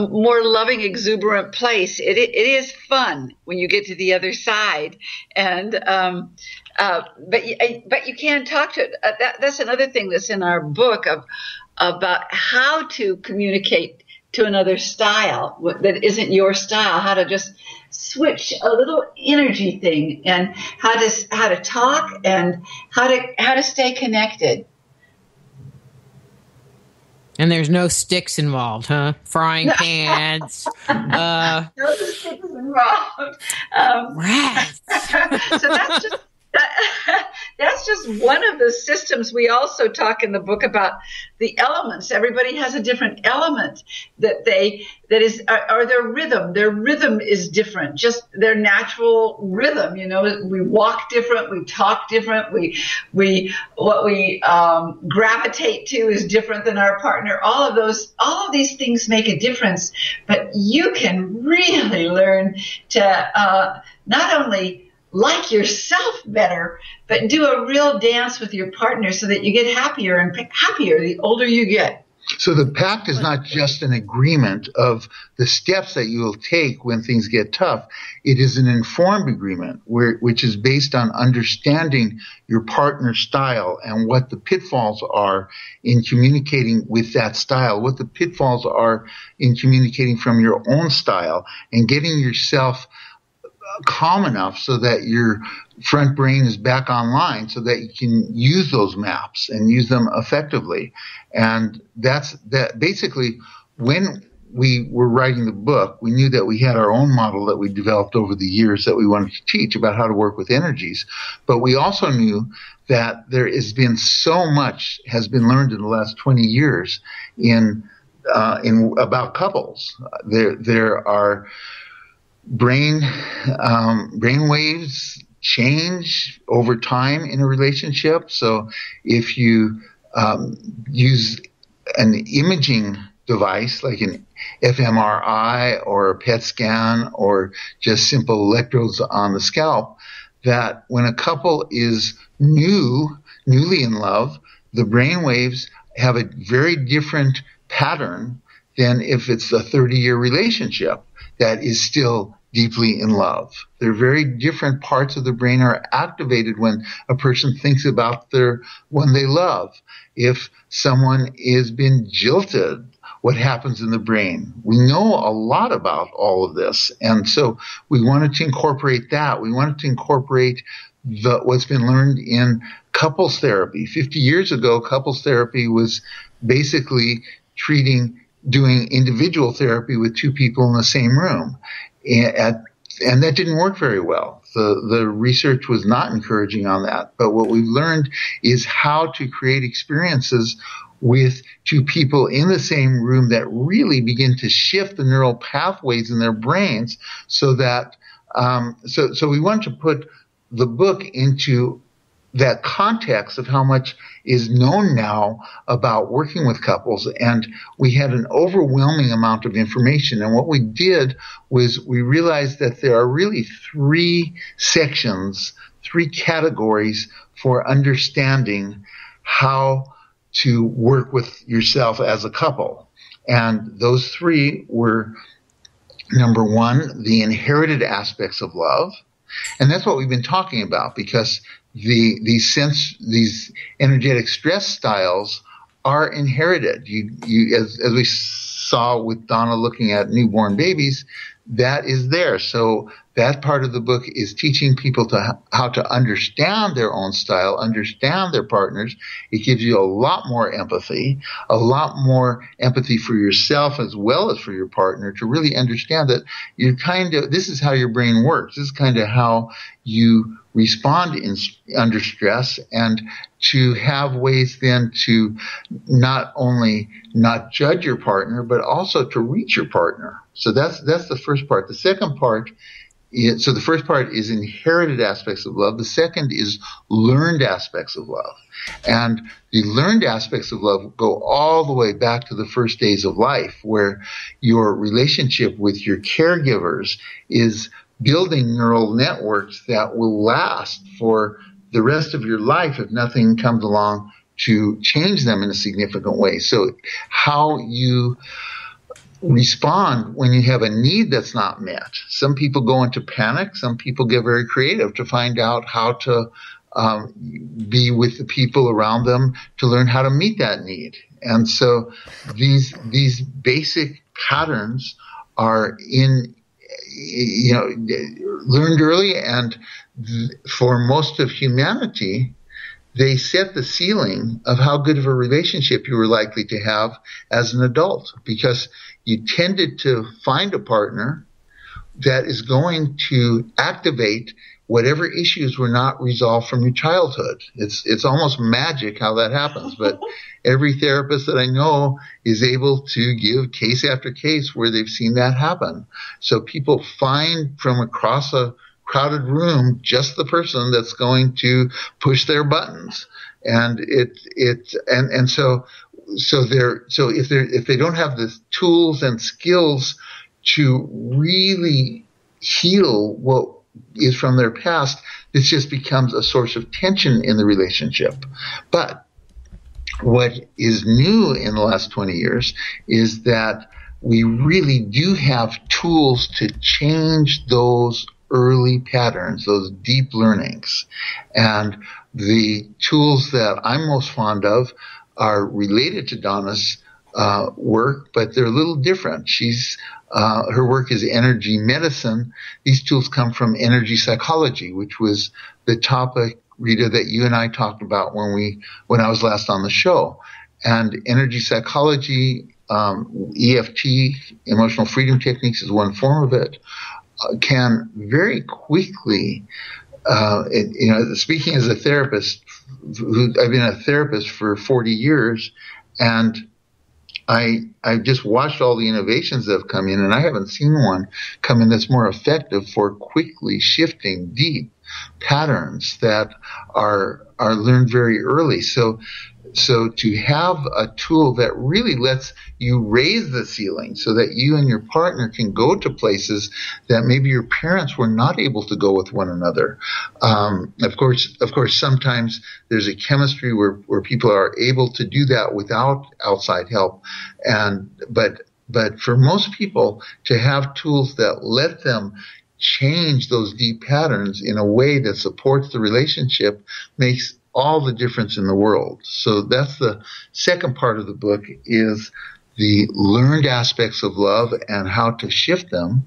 loving, exuberant place. It is fun when you get to the other side, and but you can talk to it. That's another thing that's in our book about how to communicate to another style that isn't your style, how to just switch a little energy thing, and how to talk and how to stay connected. And there's no sticks involved, huh? Frying pans. No sticks involved. Right. So that's just one of the systems. We also talk in the book about the elements. Everybody has a different element that is their rhythm. Their rhythm is different, just their natural rhythm. We walk different, we talk different, what we gravitate to is different than our partner. All of these things make a difference, but you can really learn to not only like yourself better, but do a real dance with your partner so that you get happier and happier the older you get. So the pact is not just an agreement of the steps that you will take when things get tough. It is an informed agreement which is based on understanding your partner's style and what the pitfalls are in communicating with that style, what the pitfalls are in communicating from your own style, and getting yourself calm enough so that your front brain is back online so that you can use those maps and use them effectively. And that's basically when we were writing the book, we knew that we had our own model that we developed over the years that we wanted to teach about how to work with energies. But we also knew that there has been so much has been learned in the last 20 years in about couples. There are brain waves change over time in a relationship. So if you use an imaging device like an fMRI or a PET scan or just simple electrodes on the scalp, that when a couple is newly in love, the brain waves have a very different pattern than if it's a 30-year relationship that is still deeply in love. They're very different parts of the brain are activated when a person thinks about their one they love. If someone is been jilted, what happens in the brain? We know a lot about all of this, and so we wanted to incorporate that. We wanted to incorporate what's been learned in couples therapy. 50 years ago, couples therapy was basically doing individual therapy with two people in the same room. And that didn't work very well. The research was not encouraging on that. But what we've learned is how to create experiences with two people in the same room that really begin to shift the neural pathways in their brains so that so we want to put the book into that context of how much is known now about working with couples. And we had an overwhelming amount of information. And what we did was we realized that there are really three sections, three categories for understanding how to work with yourself as a couple. And those three were, number one, the inherited aspects of love. And that's what we've been talking about, because these energetic stress styles are inherited. As we saw with Donna looking at newborn babies, that is there. So that part of the book is teaching people how to understand their own style, understand their partners. It gives you a lot more empathy for yourself as well as for your partner, to really understand that this is how your brain works. This is kind of how you respond under stress, and to have ways then to not only not judge your partner, but also to reach your partner. So that's the first part. The second part so the first part is inherited aspects of love. The second is learned aspects of love. And the learned aspects of love go all the way back to the first days of life, where your relationship with your caregivers is building neural networks that will last for the rest of your life if nothing comes along to change them in a significant way. So how you respond when you have a need that's not met. Some people go into panic. Some people get very creative to find out how to be with the people around them to learn how to meet that need. And so these basic patterns are learned early, and for most of humanity, they set the ceiling of how good of a relationship you were likely to have as an adult, because you tended to find a partner that is going to activate whatever issues were not resolved from your childhood. It's almost magic how that happens, but every therapist that I know is able to give case after case where they've seen that happen. So people find from across a crowded room just the person that's going to push their buttons, and so if they don't have the tools and skills to really heal what is from their past, this just becomes a source of tension in the relationship. But what is new in the last 20 years is that we really do have tools to change those early patterns, those deep learnings. And the tools that I'm most fond of are related to Donna's work, but they're a little different. Her work is energy medicine. These tools come from energy psychology, which was the topic, Rita, that you and I talked about when I was last on the show. And energy psychology EFT, emotional freedom techniques, is one form of it, can very quickly, speaking as a therapist, I've been a therapist for 40 years, and I've just watched all the innovations that have come in, and I haven't seen one come in that's more effective for quickly shifting deep patterns that are learned very early. So to have a tool that really lets you raise the ceiling so that you and your partner can go to places that maybe your parents were not able to go with one another. Of course, sometimes there's a chemistry where people are able to do that without outside help. But for most people, to have tools that let them change those deep patterns in a way that supports the relationship makes all the difference in the world. So that's the second part of the book, is the learned aspects of love and how to shift them.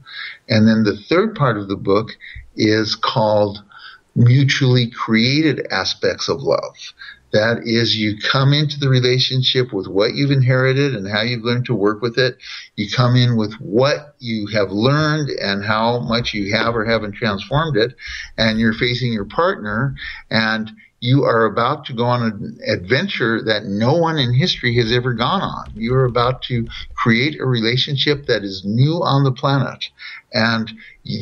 And then the third part of the book is called mutually created aspects of love. That is, you come into the relationship with what you've inherited and how you've learned to work with it. You come in with what you have learned and how much you have or haven't transformed it. And you're facing your partner, and you are about to go on an adventure that no one in history has ever gone on. You are about to create a relationship that is new on the planet. And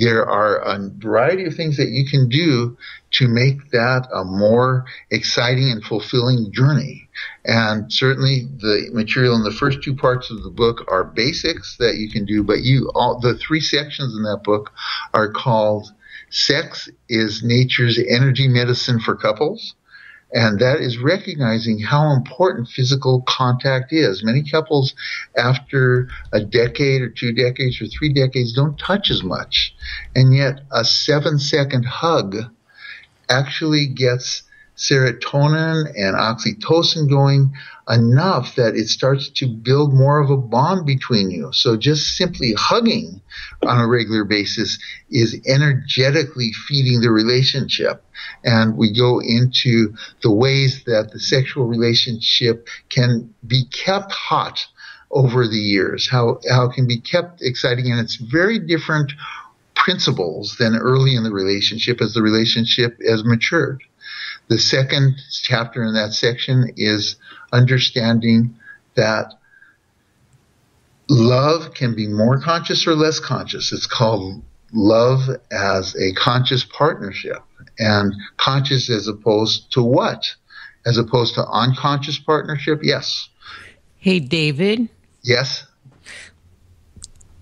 there are a variety of things that you can do to make that a more exciting and fulfilling journey. And certainly the material in the first two parts of the book are basics that you can do, but the three sections in that book are called Sex is Nature's Energy Medicine for Couples. And that is recognizing how important physical contact is. Many couples, after a decade or 2 decades or 3 decades, don't touch as much. And yet a 7-second hug actually gets serotonin and oxytocin going enough that it starts to build more of a bond between you. So just simply hugging on a regular basis is energetically feeding the relationship. And we go into the ways that the sexual relationship can be kept hot over the years, how it can be kept exciting. And it's very different principles than early in the relationship as the relationship has matured. The second chapter in that section is understanding that love can be more conscious or less conscious. It's called love as a conscious partnership. And conscious as opposed to what? As opposed to unconscious partnership? Yes. Hey, David. Yes.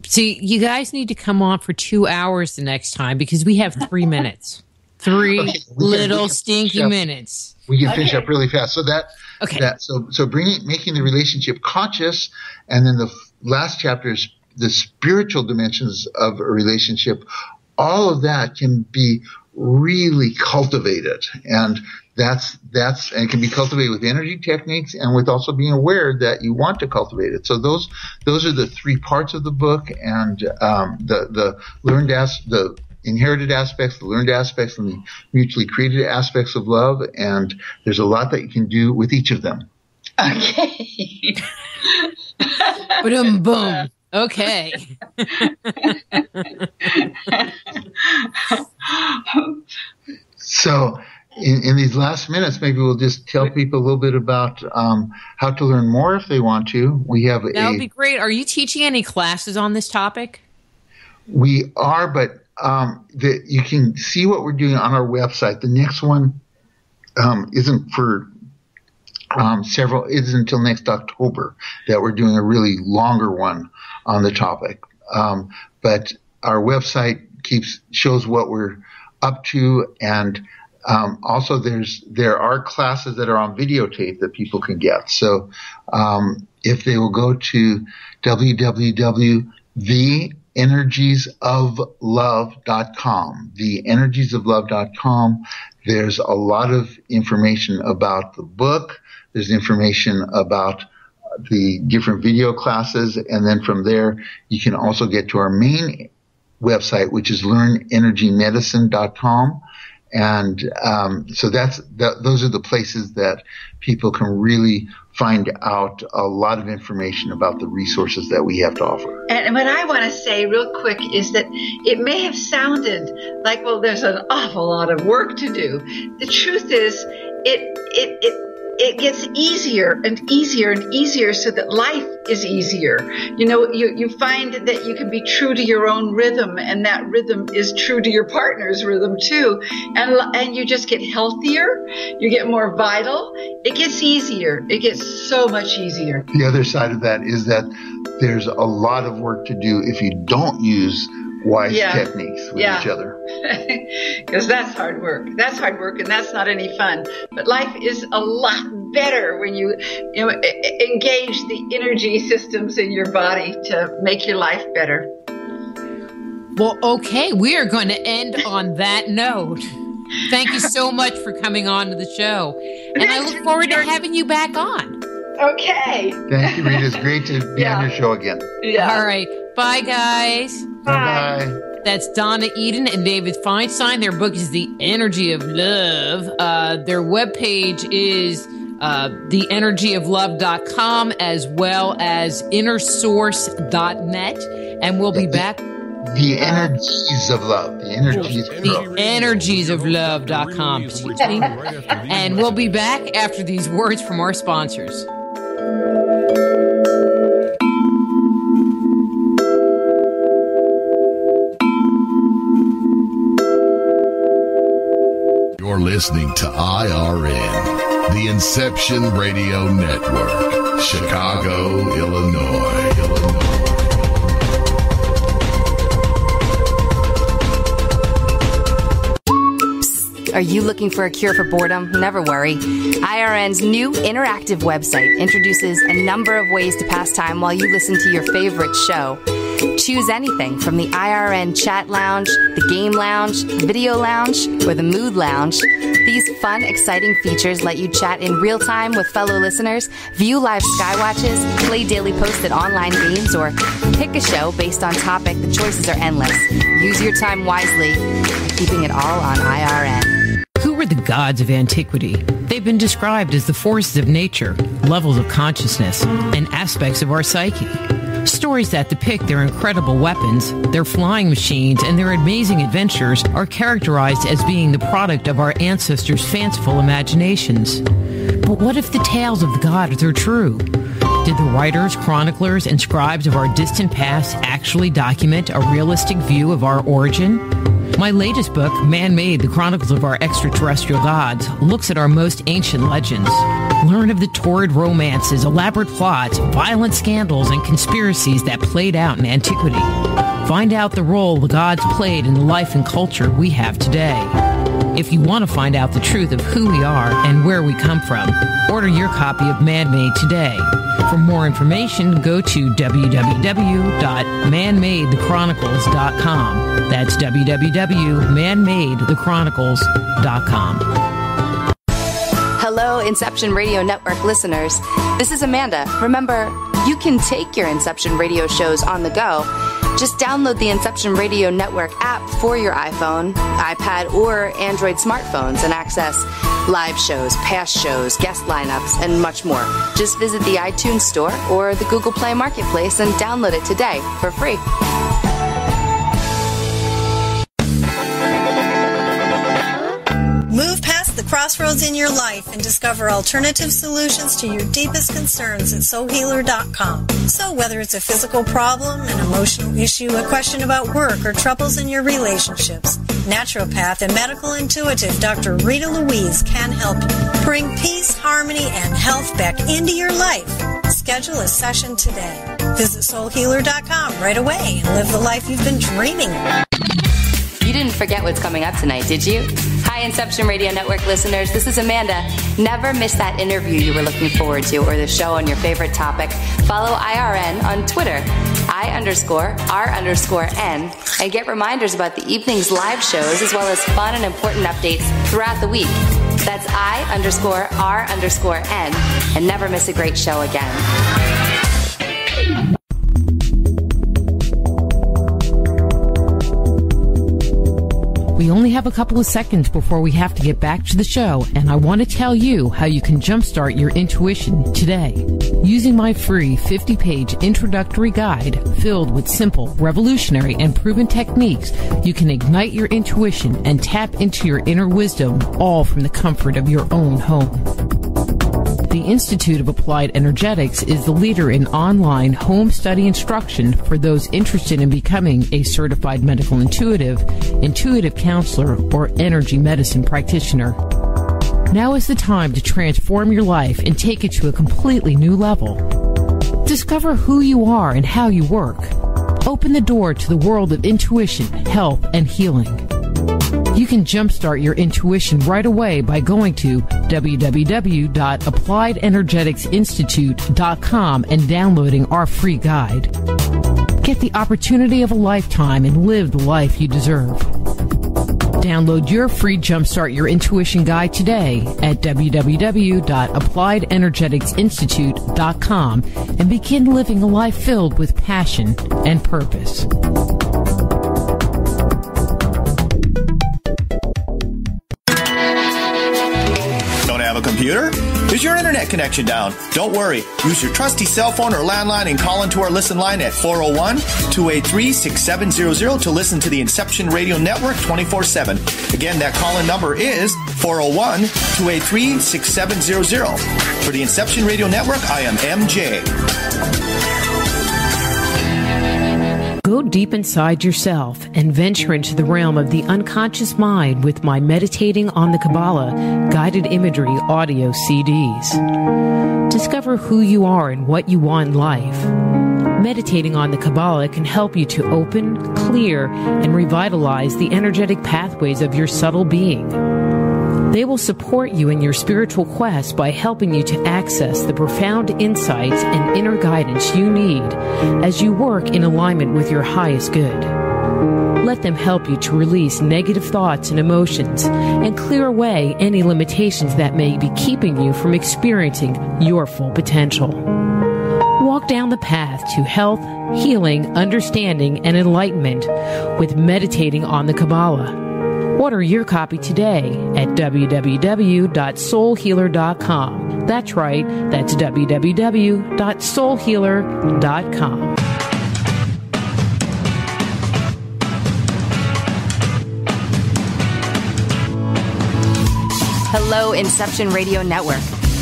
See, you guys need to come on for 2 hours the next time because we have 3 minutes. Three stinky minutes. We can finish up really fast. So making the relationship conscious, and then the last chapter is the spiritual dimensions of a relationship. All of that can be really cultivated, and and it can be cultivated with energy techniques and with also being aware that you want to cultivate it. So those are the 3 parts of the book, and the inherited aspects, the learned aspects, and the mutually created aspects of love. And there's a lot that you can do with each of them. Okay. Boom, boom. Okay. So in these last minutes, maybe we'll just tell people a little bit about how to learn more if they want to. That would be great. Are you teaching any classes on this topic? We are, but you can see what we're doing on our website. The next one isn't for isn't until next October that we're doing a really longer one on the topic. But our website shows what we're up to, and also there are classes that are on videotape that people can get. So if they will go to theenergiesoflove.com, theenergiesoflove.com, there's a lot of information about the book. There's information about the different video classes, and then from there you can also get to our main website, which is learnenergymedicine.com, And so those are the places that people can really find out a lot of information about the resources that we have to offer. And what I want to say real quick is that it may have sounded like, well, there's an awful lot of work to do. The truth is, it gets easier and easier and easier, so that life is easier. You find that you can be true to your own rhythm, and that rhythm is true to your partner's rhythm too. And you just get healthier. You get more vital. It gets easier. It gets so much easier. The other side of that is that there's a lot of work to do if you don't use wise techniques with each other. Because that's hard work. That's hard work, and that's not any fun. But life is a lot better when you engage the energy systems in your body to make your life better. Well, okay, we are going to end on that note. Thank you so much for coming on to the show. And I look forward to having you back on. Okay. Thank you, Rita. It's great to be on your show again. Yeah. All right. Bye, guys. Bye-bye. That's Donna Eden and David Feinstein. Their book is The Energy of Love. Their webpage is theenergyoflove.com, as well as innersource.net. And we'll be back. The Energies of Love. The Energies of Love. Energiesoflove.com. Excuse me. And we'll be back after these words from our sponsors. You're listening to IRN, the Inception Radio Network, Chicago, Illinois. Are you looking for a cure for boredom? Never worry. IRN's new interactive website introduces a number of ways to pass time while you listen to your favorite show. Choose anything from the IRN Chat Lounge, the Game Lounge, Video Lounge, or the Mood Lounge. These fun, exciting features let you chat in real time with fellow listeners, view live skywatches, play daily posted online games, or pick a show based on topic. The choices are endless. Use your time wisely, keeping it all on IRN. Who were the gods of antiquity? They've been described as the forces of nature, levels of consciousness, and aspects of our psyche. Stories that depict their incredible weapons, their flying machines, and their amazing adventures are characterized as being the product of our ancestors' fanciful imaginations. But what if the tales of the gods are true? Did the writers, chroniclers, and scribes of our distant past actually document a realistic view of our origin? My latest book, Man-Made, The Chronicles of Our Extraterrestrial Gods, looks at our most ancient legends. Learn of the torrid romances, elaborate plots, violent scandals, and conspiracies that played out in antiquity. Find out the role the gods played in the life and culture we have today. If you want to find out the truth of who we are and where we come from, order your copy of Man-Made today. For more information, go to www.manmadethechronicles.com. That's www.manmadethechronicles.com. Hello, Inception Radio Network listeners. This is Amanda. Remember, you can take your Inception Radio shows on the go. Just download the Inception Radio Network app for your iPhone, iPad, or Android smartphones and access live shows, past shows, guest lineups, and much more. Just visit the iTunes Store or the Google Play Marketplace and download it today for free. Move past the crossroads in your life and discover alternative solutions to your deepest concerns at soulhealer.com. So whether it's a physical problem, an emotional issue, a question about work, or troubles in your relationships, naturopath and medical intuitive Dr. Rita Louise can help you. Bring peace, harmony, and health back into your life. Schedule a session today. Visit soulhealer.com right away and live the life you've been dreaming of. You didn't forget what's coming up tonight, did you? Hi, Inception Radio Network listeners. This is Amanda. Never miss that interview you were looking forward to or the show on your favorite topic. Follow IRN on Twitter, I_R_N, and get reminders about the evening's live shows as well as fun and important updates throughout the week. That's I_R_N, and never miss a great show again. We only have a couple of seconds before we have to get back to the show, and I want to tell you how you can jumpstart your intuition today. Using my free 50-page introductory guide filled with simple, revolutionary, and proven techniques, you can ignite your intuition and tap into your inner wisdom, all from the comfort of your own home. The Institute of Applied Energetics is the leader in online home study instruction for those interested in becoming a certified medical intuitive, intuitive counselor, or energy medicine practitioner. Now is the time to transform your life and take it to a completely new level. Discover who you are and how you work. Open the door to the world of intuition, health, and healing. You can jumpstart your intuition right away by going to www.appliedenergeticsinstitute.com and downloading our free guide. Get the opportunity of a lifetime and live the life you deserve. Download your free Jumpstart Your Intuition guide today at www.appliedenergeticsinstitute.com and begin living a life filled with passion and purpose. Computer? Is your internet connection down? Don't worry. Use your trusty cell phone or landline and call into our listen line at 401-283-6700 to listen to the Inception Radio Network 24/7. Again, that call-in number is 401-283-6700. For the Inception Radio Network, I am MJ. Go deep inside yourself and venture into the realm of the unconscious mind with my Meditating on the Kabbalah guided imagery audio CDs. Discover who you are and what you want in life. Meditating on the Kabbalah can help you to open, clear, and revitalize the energetic pathways of your subtle being. They will support you in your spiritual quest by helping you to access the profound insights and inner guidance you need as you work in alignment with your highest good. Let them help you to release negative thoughts and emotions and clear away any limitations that may be keeping you from experiencing your full potential. Walk down the path to health, healing, understanding, and enlightenment with Meditating on the Kabbalah. Order your copy today at www.soulhealer.com. That's right, that's www.soulhealer.com. Hello, Inception Radio Network.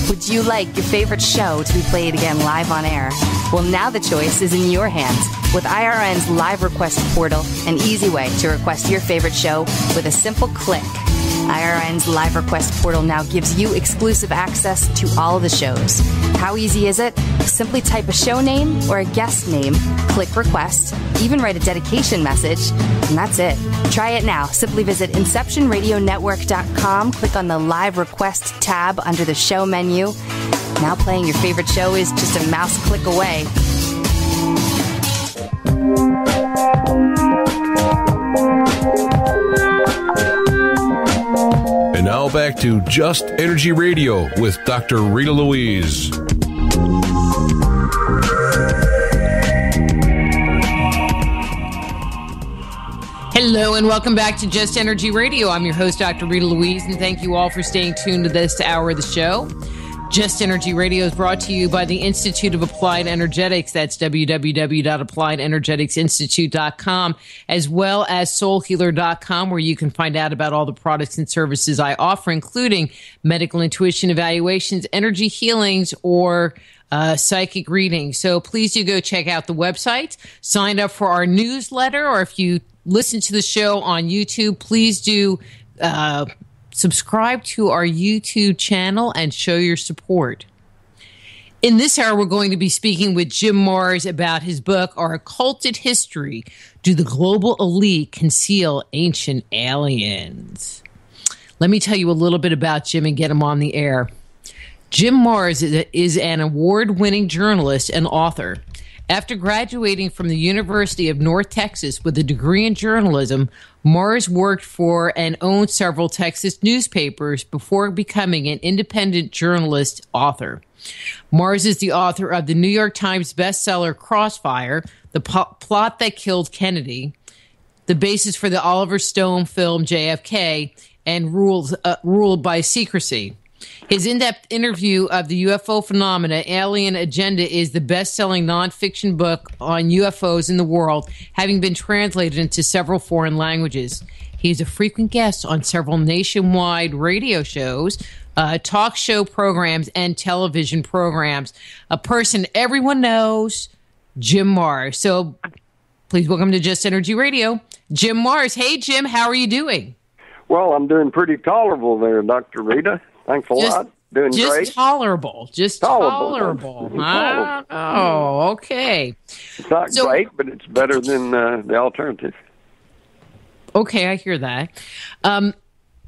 Would you like your favorite show to be played again live on air? Well, now the choice is in your hands with IRN's live request portal, an easy way to request your favorite show with a simple click. IRN's live request portal now gives you exclusive access to all the shows. How easy is it? Simply type a show name or a guest name, click request, even write a dedication message, and that's it. Try it now. Simply visit InceptionRadioNetwork.com, click on the live request tab under the show menu. Now playing your favorite show is just a mouse click away. And now back to Just Energy Radio with Dr. Rita Louise. Hello and welcome back to Just Energy Radio. I'm your host, Dr. Rita Louise, and thank you all for staying tuned to this hour of the show. Just Energy Radio is brought to you by the Institute of Applied Energetics. That's www.appliedenergeticsinstitute.com, as well as soulhealer.com, where you can find out about all the products and services I offer, including medical intuition evaluations, energy healings, or psychic readings. So please do go check out the website, sign up for our newsletter, or if you listen to the show on YouTube, please do subscribe to our YouTube channel and show your support. In this hour, we're going to be speaking with Jim Marrs about his book, Our Occulted History, Do the Global Elite Conceal Ancient Aliens? Let me tell you a little bit about Jim and get him on the air. Jim Marrs is an award-winning journalist and author. After graduating from the University of North Texas with a degree in journalism, Marrs worked for and owned several Texas newspapers before becoming an independent journalist author. Marrs is the author of the New York Times bestseller Crossfire, The Plot That Killed Kennedy, the basis for the Oliver Stone film JFK, and ruled by secrecy. His in-depth interview of the UFO phenomena, Alien Agenda, is the best-selling nonfiction book on UFOs in the world, having been translated into several foreign languages. He's a frequent guest on several nationwide radio shows, talk show programs, and television programs. A person everyone knows, Jim Marrs. So please welcome to Just Energy Radio, Jim Marrs. Hey, Jim, how are you doing? Well, I'm doing pretty tolerable there, Dr. Rita. Thanks a lot. Doing great. Just tolerable. Oh, okay. It's not great, but it's better than the alternative. Okay, I hear that.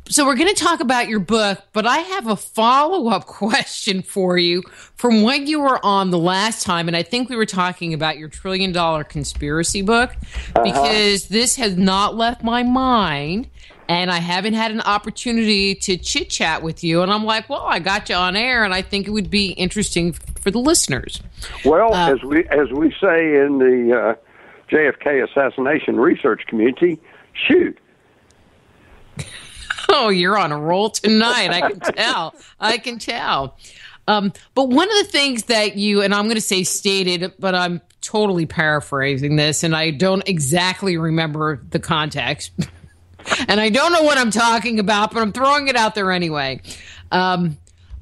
So we're going to talk about your book, but I have a follow-up question for you from when you were on the last time, and I think we were talking about your $1 trillion conspiracy book, because this has not left my mind, and I haven't had an opportunity to chit-chat with you, and I'm like, well, I got you on air, and I think it would be interesting for the listeners. Well, as we say in the JFK assassination research community, shoot. Oh, you're on a roll tonight. I can tell. But one of the things that you, and I'm going to say stated, but I'm totally paraphrasing this, and I don't exactly remember the context. And I don't know what I'm talking about, but I'm throwing it out there anyway. But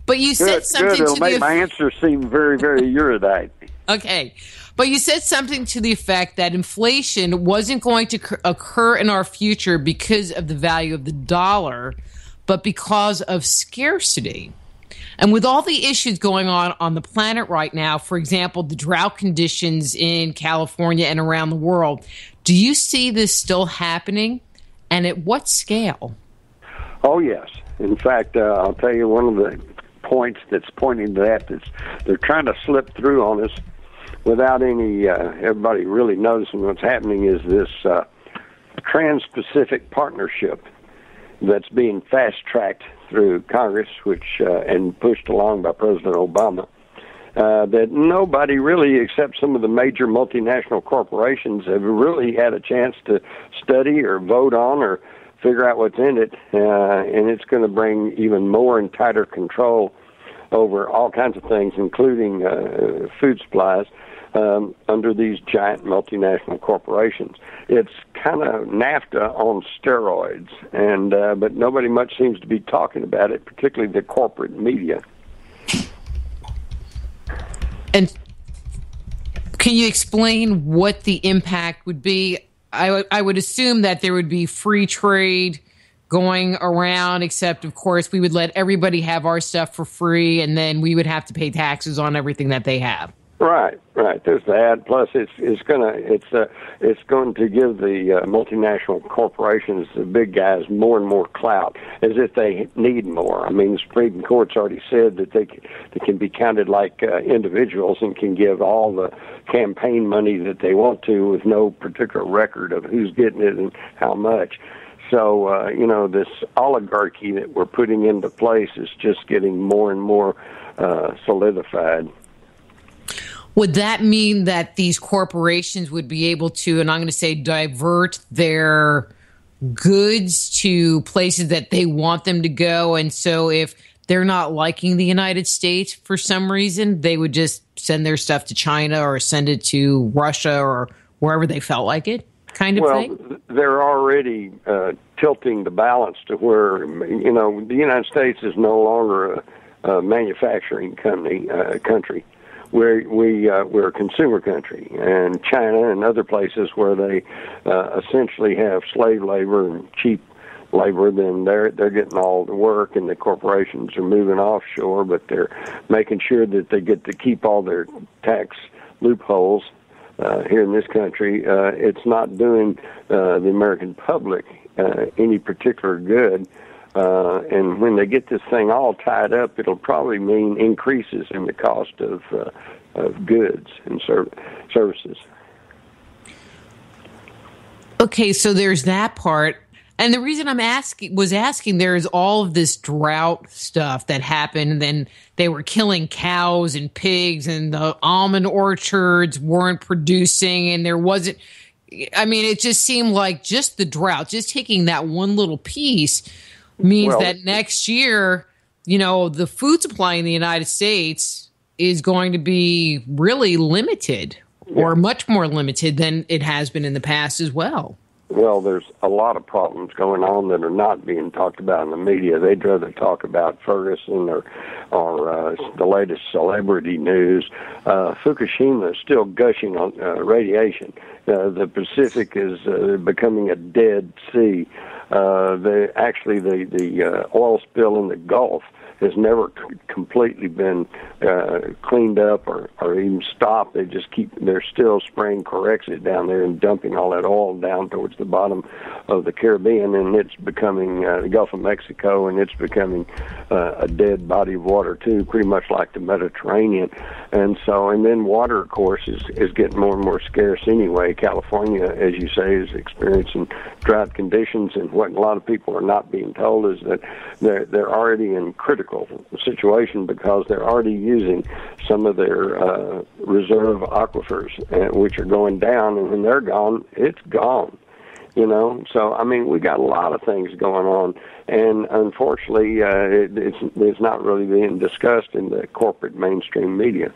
you said something It'll make my answer seem very, very erudite. Okay. But you said something to the effect that inflation wasn't going to occur in our future because of the value of the dollar, but because of scarcity. And with all the issues going on the planet right now, for example, the drought conditions in California and around the world, do you see this still happening? And at what scale? Oh, yes. In fact, I'll tell you one of the points that's pointing to that is they're trying to slip through on us without everybody really noticing what's happening, is this Trans-Pacific Partnership that's being fast-tracked through Congress, and pushed along by President Obama, that nobody really, except some of the major multinational corporations, have really had a chance to study or vote on or figure out what's in it, and it's going to bring even more and tighter control over all kinds of things, including food supplies, under these giant multinational corporations. It's kind of NAFTA on steroids, and but nobody much seems to be talking about it, particularly the corporate media. And can you explain what the impact would be? I would assume that there would be free trade going around, except, of course, we would let everybody have our stuff for free, and then we would have to pay taxes on everything that they have. Right. There's that. Plus, it's going to give the multinational corporations, the big guys, more and more clout, as if they need more. I mean, the Supreme Court's already said that they can be counted like individuals and can give all the campaign money that they want to with no particular record of who's getting it and how much. So, this oligarchy that we're putting into place is just getting more and more solidified. Would that mean that these corporations would be able to, and I'm going to say, divert their goods to places that they want them to go? And so if they're not liking the United States for some reason, they would just send their stuff to China or send it to Russia or wherever they felt like it, kind of thing? Well, they're already tilting the balance to where, the United States is no longer a manufacturing country. We're a consumer country, and China and other places where they essentially have slave labor and cheap labor, then they're getting all the work, and the corporations are moving offshore, but they're making sure that they get to keep all their tax loopholes here in this country. It's not doing the American public any particular good. And when they get this thing all tied up, it'll probably mean increases in the cost of goods and services. Okay, so there's that part. And the reason I'm asking, there's all of this drought stuff that happened, and then they were killing cows and pigs, and the almond orchards weren't producing, and there wasn't I mean, it just seemed like just the drought, just taking that one little piece means that next year, the food supply in the United States is going to be really limited or much more limited than it has been in the past as well. Well, there's a lot of problems going on that are not being talked about in the media. They'd rather talk about Ferguson or the latest celebrity news. Fukushima is still gushing on radiation. The Pacific is becoming a dead sea. The oil spill in the Gulf has never completely been cleaned up or even stopped. They're still spraying Corexit down there and dumping all that oil down towards the bottom of the Caribbean, and it's becoming the Gulf of Mexico, and it's becoming a dead body of water too, pretty much like the Mediterranean. And then water, of course, is getting more and more scarce anyway. California, as you say, is experiencing drought conditions, and what a lot of people are not being told is that they're already in critical situation because they're already using some of their reserve aquifers, which are going down, and when they're gone, it's gone. So I mean, we got a lot of things going on, and unfortunately, it's not really being discussed in the corporate mainstream media.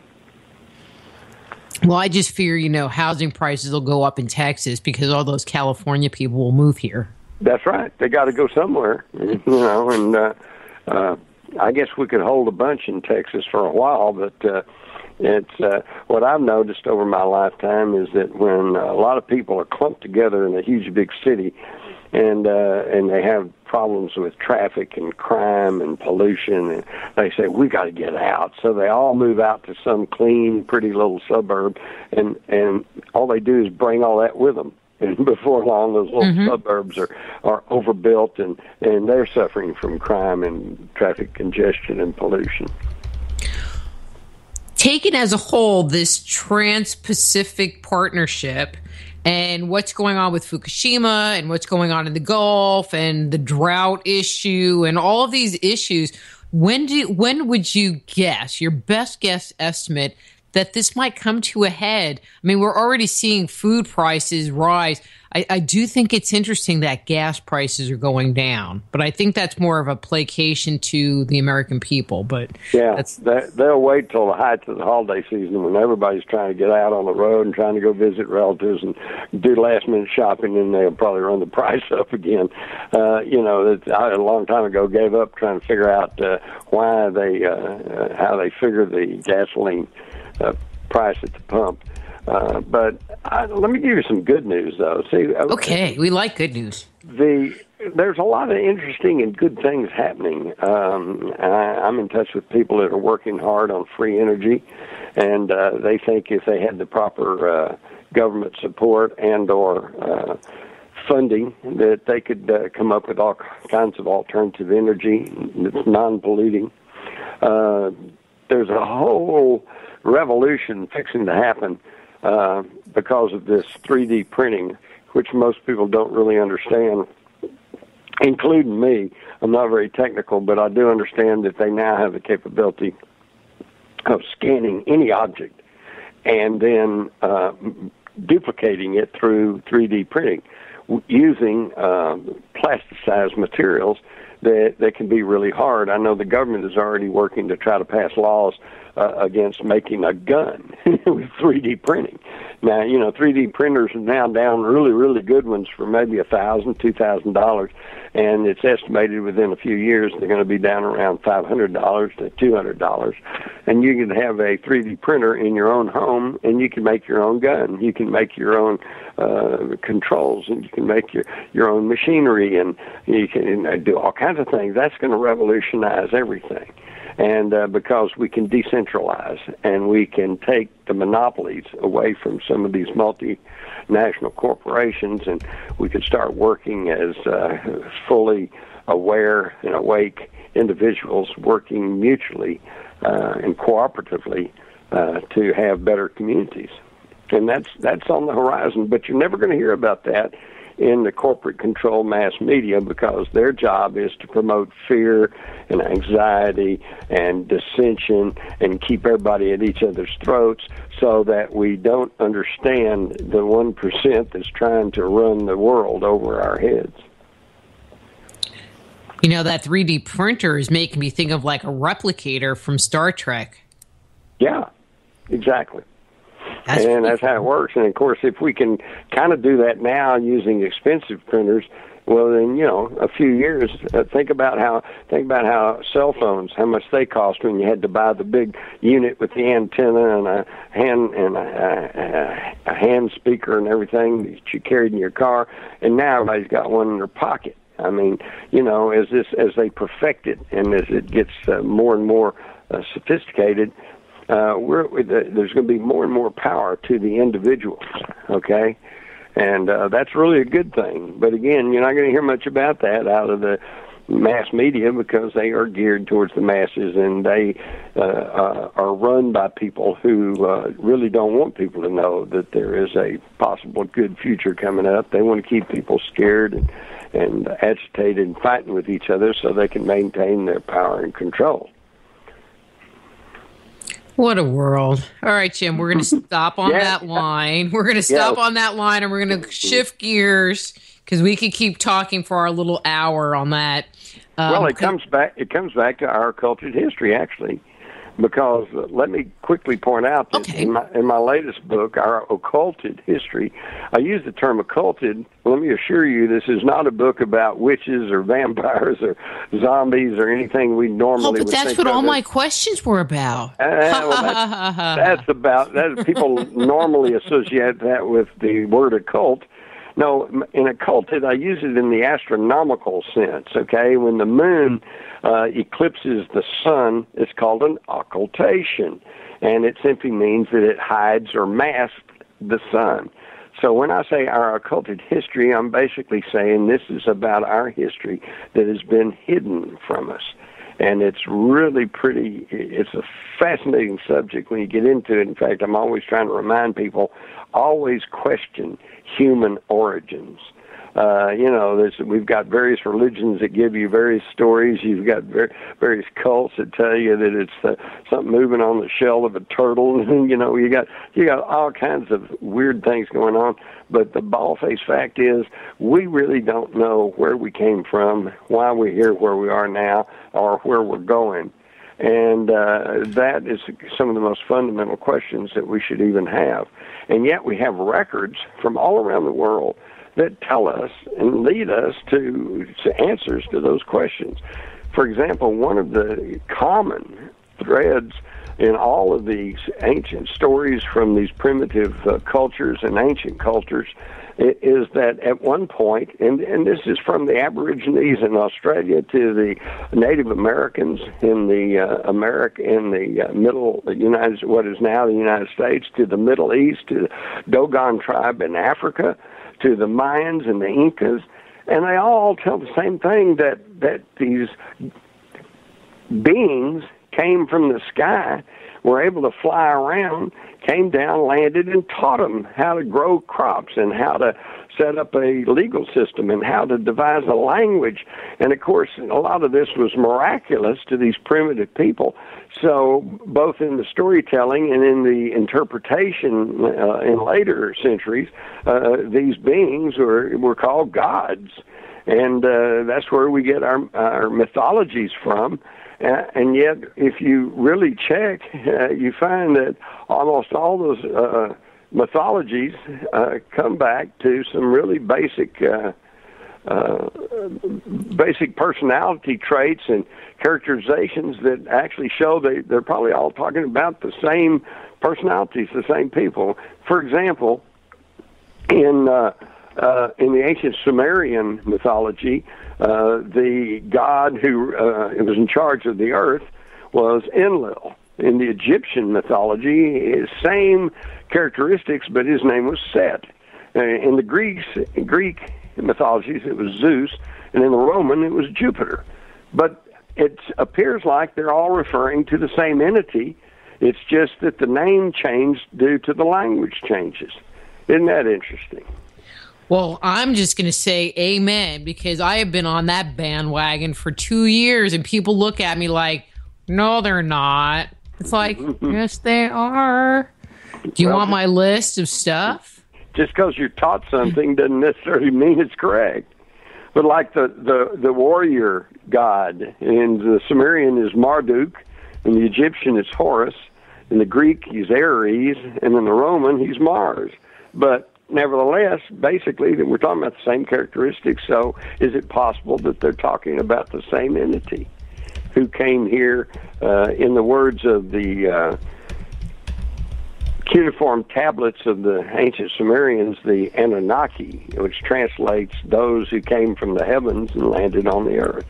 Well, I just fear, housing prices will go up in Texas because all those California people will move here. That's right. They got to go somewhere, and I guess we could hold a bunch in Texas for a while, but it's what I've noticed over my lifetime is that when a lot of people are clumped together in a huge big city, and they have problems with traffic and crime and pollution, and they say we got to get out, so they all move out to some clean, pretty little suburb, and all they do is bring all that with them. And before long, those little suburbs are overbuilt, and they're suffering from crime and traffic congestion and pollution. Taken as a whole, this Trans-Pacific Partnership and what's going on with Fukushima and what's going on in the Gulf and the drought issue and all of these issues, when would you guess, your best guess estimate, that this might come to a head? I mean, we're already seeing food prices rise. I do think it's interesting that gas prices are going down, but I think that's more of a placation to the American people. But they'll wait till the height of the holiday season when everybody's trying to get out on the road and trying to go visit relatives and do last-minute shopping, and they'll probably run the price up again. I, a long time ago, gave up trying to figure out how they figure the gasoline price at the pump. But let me give you some good news, though. See, okay, we like good news. There's a lot of interesting and good things happening. I'm in touch with people that are working hard on free energy, and they think if they had the proper government support and or funding, that they could come up with all kinds of alternative energy that's non-polluting. There's a whole revolution fixing to happen because of this 3D printing, which most people don't really understand, including me. I'm not very technical, but I do understand that they now have the capability of scanning any object and then duplicating it through 3D printing using plasticized materials that can be really hard. I know the government is already working to try to pass laws against making a gun with 3D printing. Now, 3D printers are now down really, really good ones for maybe $1,000, $2,000, and it's estimated within a few years they're going to be down around $500 to $200. And you can have a 3D printer in your own home, and you can make your own gun. You can make your own controls, and you can make your own machinery, and you can do all kinds of things. That's going to revolutionize everything. And because we can decentralize and we can take the monopolies away from some of these multinational corporations, and we could start working as fully aware and awake individuals working mutually and cooperatively to have better communities. And that's on the horizon, but you're never going to hear about that in the corporate control mass media, because their job is to promote fear and anxiety and dissension and keep everybody at each other's throats, so that we don't understand the 1% that's trying to run the world over our heads. You know, that 3D printer is making me think of like a replicator from Star Trek. Yeah, exactly. That's how it works. And, of course, if we can kind of do that now using expensive printers, well, then, you know, a few years, think about how cell phones, how much they cost when you had to buy the big unit with the antenna and a hand speaker and everything that you carried in your car, and now everybody's got one in their pocket. I mean, you know, as they perfect it and as it gets more and more sophisticated, there's going to be more and more power to the individuals, okay? And that's really a good thing. But again, you're not going to hear much about that out of the mass media, because they are geared towards the masses, and they are run by people who really don't want people to know that there is a possible good future coming up. They want to keep people scared and agitated and fighting with each other so they can maintain their power and control. What a world. All right, Jim, we're going to stop on that line. We're going to stop on that line, and we're going to shift gears, because we could keep talking for our little hour on that. Well, it comes back to our occulted history, actually, because let me quickly point out that in my latest book, Our Occulted History, I use the term occulted. Let me assure you, this is not a book about witches or vampires or zombies or anything we normally would think of. But that's what all my questions were about. People normally associate that with the word occult. No, in occulted, I use it in the astronomical sense, okay? When the moon eclipses the sun, it's called an occultation, and it simply means that it hides or masks the sun. So when I say our occulted history, I'm basically saying this is about our history that has been hidden from us. And it's really it's a fascinating subject when you get into it. In fact, I'm always trying to remind people, always question human origins. We've got various religions that give you various stories. You've got various cults that tell you that it's something moving on the shell of a turtle. You got all kinds of weird things going on. But the bald-faced fact is, we really don't know where we came from, why we're here where we are now, or where we're going. And that is some of the most fundamental questions that we should even have. And yet we have records from all around the world that tell us and lead us to answers to those questions. For example, one of the common threads in all of these ancient stories from these primitive cultures and ancient cultures is that at one point, and this is from the Aborigines in Australia to the Native Americans in the what is now the United States, to the Middle East, to the Dogon tribe in Africa, to the Mayans and the Incas, and they all tell the same thing, that these beings came from the sky, were able to fly around, came down, landed, and taught them how to grow crops and how to set up a legal system and how to devise a language. And, of course, a lot of this was miraculous to these primitive people. So both in the storytelling and in the interpretation in later centuries, these beings were called gods. And that's where we get our mythologies from. And yet, if you really check, you find that almost all those mythologies come back to some really basic personality traits and characterizations that actually show they're probably all talking about the same personalities, the same people. For example, in the ancient Sumerian mythology, the god who was in charge of the earth was Enlil. In the Egyptian mythology, his same characteristics, but his name was Set. In the Greek mythologies, it was Zeus, and in the Roman, it was Jupiter. But it appears like they're all referring to the same entity. It's just that the name changed due to the language changes. Isn't that interesting? Well, I'm just going to say amen, because I have been on that bandwagon for 2 years, and people look at me like, no, they're not. It's like, yes, they are. Do you want my list of stuff? Just because you're taught something doesn't necessarily mean it's correct. But like the warrior god, in the Sumerian is Marduk, and the Egyptian is Horus, in the Greek he's Ares, and in the Roman he's Mars. But nevertheless, basically, we're talking about the same characteristics. So is it possible that they're talking about the same entity who came here, in the words of the cuneiform tablets of the ancient Sumerians, the Anunnaki, which translates those who came from the heavens and landed on the earth?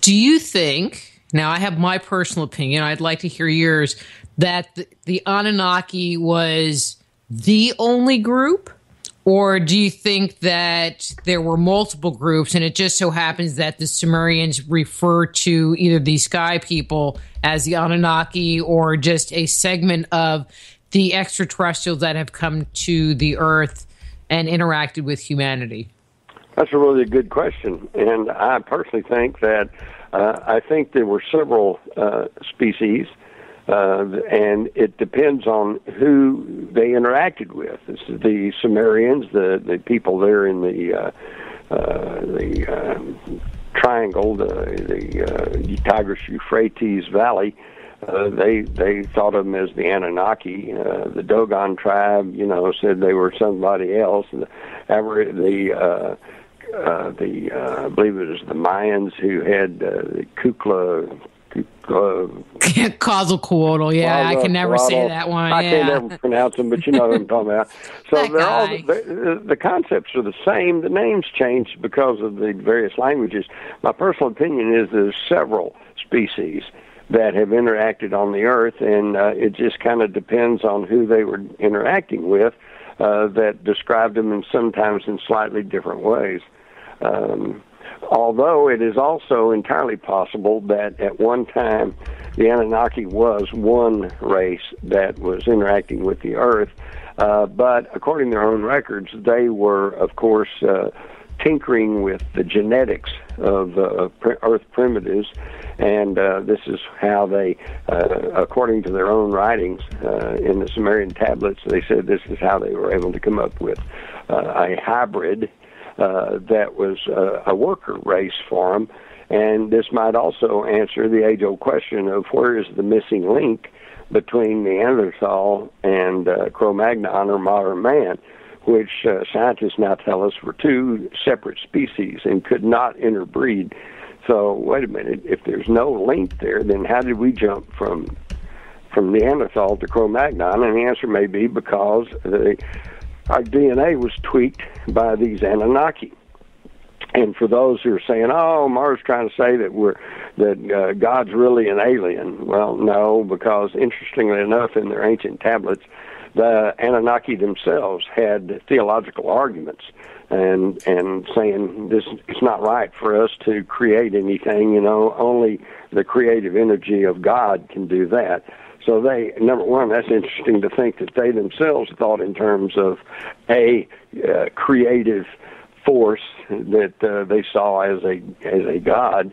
Do you think, now I have my personal opinion, I'd like to hear yours, that the Anunnaki was the only group? Or do you think that there were multiple groups, and it just so happens that the Sumerians refer to either the sky people as the Anunnaki or just a segment of the extraterrestrials that have come to the earth and interacted with humanity? That's a really good question. And I personally think that I think there were several species, and it depends on who they interacted with. This is the Sumerians, the people there in the triangle, the Tigris-Euphrates Valley. They thought of them as the Anunnaki. The Dogon tribe, said they were somebody else. I believe it was the Mayans who had the Kukla. Quetzalcoatl, yeah, I can never say that one. I can't ever pronounce them, but you know what I'm talking about. So they're all the concepts are the same. The names changed because of the various languages. My personal opinion is there's several species that have interacted on the earth, and it just kind of depends on who they were interacting with that described them, and sometimes in slightly different ways. Although it is also entirely possible that at one time the Anunnaki was one race that was interacting with the earth, but according to their own records, they were, of course, tinkering with the genetics of earth primitives, and this is how they, according to their own writings in the Sumerian tablets, they said this is how they were able to come up with a hybrid that was a worker race for them. And this might also answer the age-old question of where is the missing link between Neanderthal and Cro-Magnon or modern man, which scientists now tell us were two separate species and could not interbreed. So wait a minute, if there's no link there, then how did we jump from Neanderthal to Cro-Magnon? And the answer may be because our DNA was tweaked by these Anunnaki. And for those who are saying, "Oh, Mars trying to say that God's really an alien," well, no, because interestingly enough, in their ancient tablets, the Anunnaki themselves had theological arguments and saying this it's not right for us to create anything. Only the creative energy of God can do that. So they, number one, that's interesting to think that they themselves thought in terms of a creative force that they saw as a god,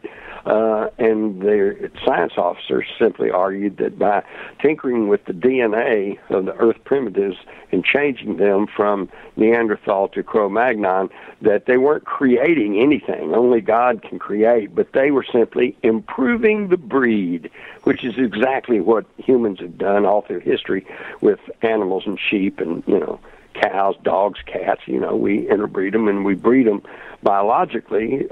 and their science officers simply argued that by tinkering with the DNA of the Earth primitives and changing them from Neanderthal to Cro-Magnon, that they weren't creating anything. Only God can create, but they were simply improving the breed, which is exactly what humans have done all through history with animals and sheep and, cows, dogs, cats. We interbreed them and we breed them biologically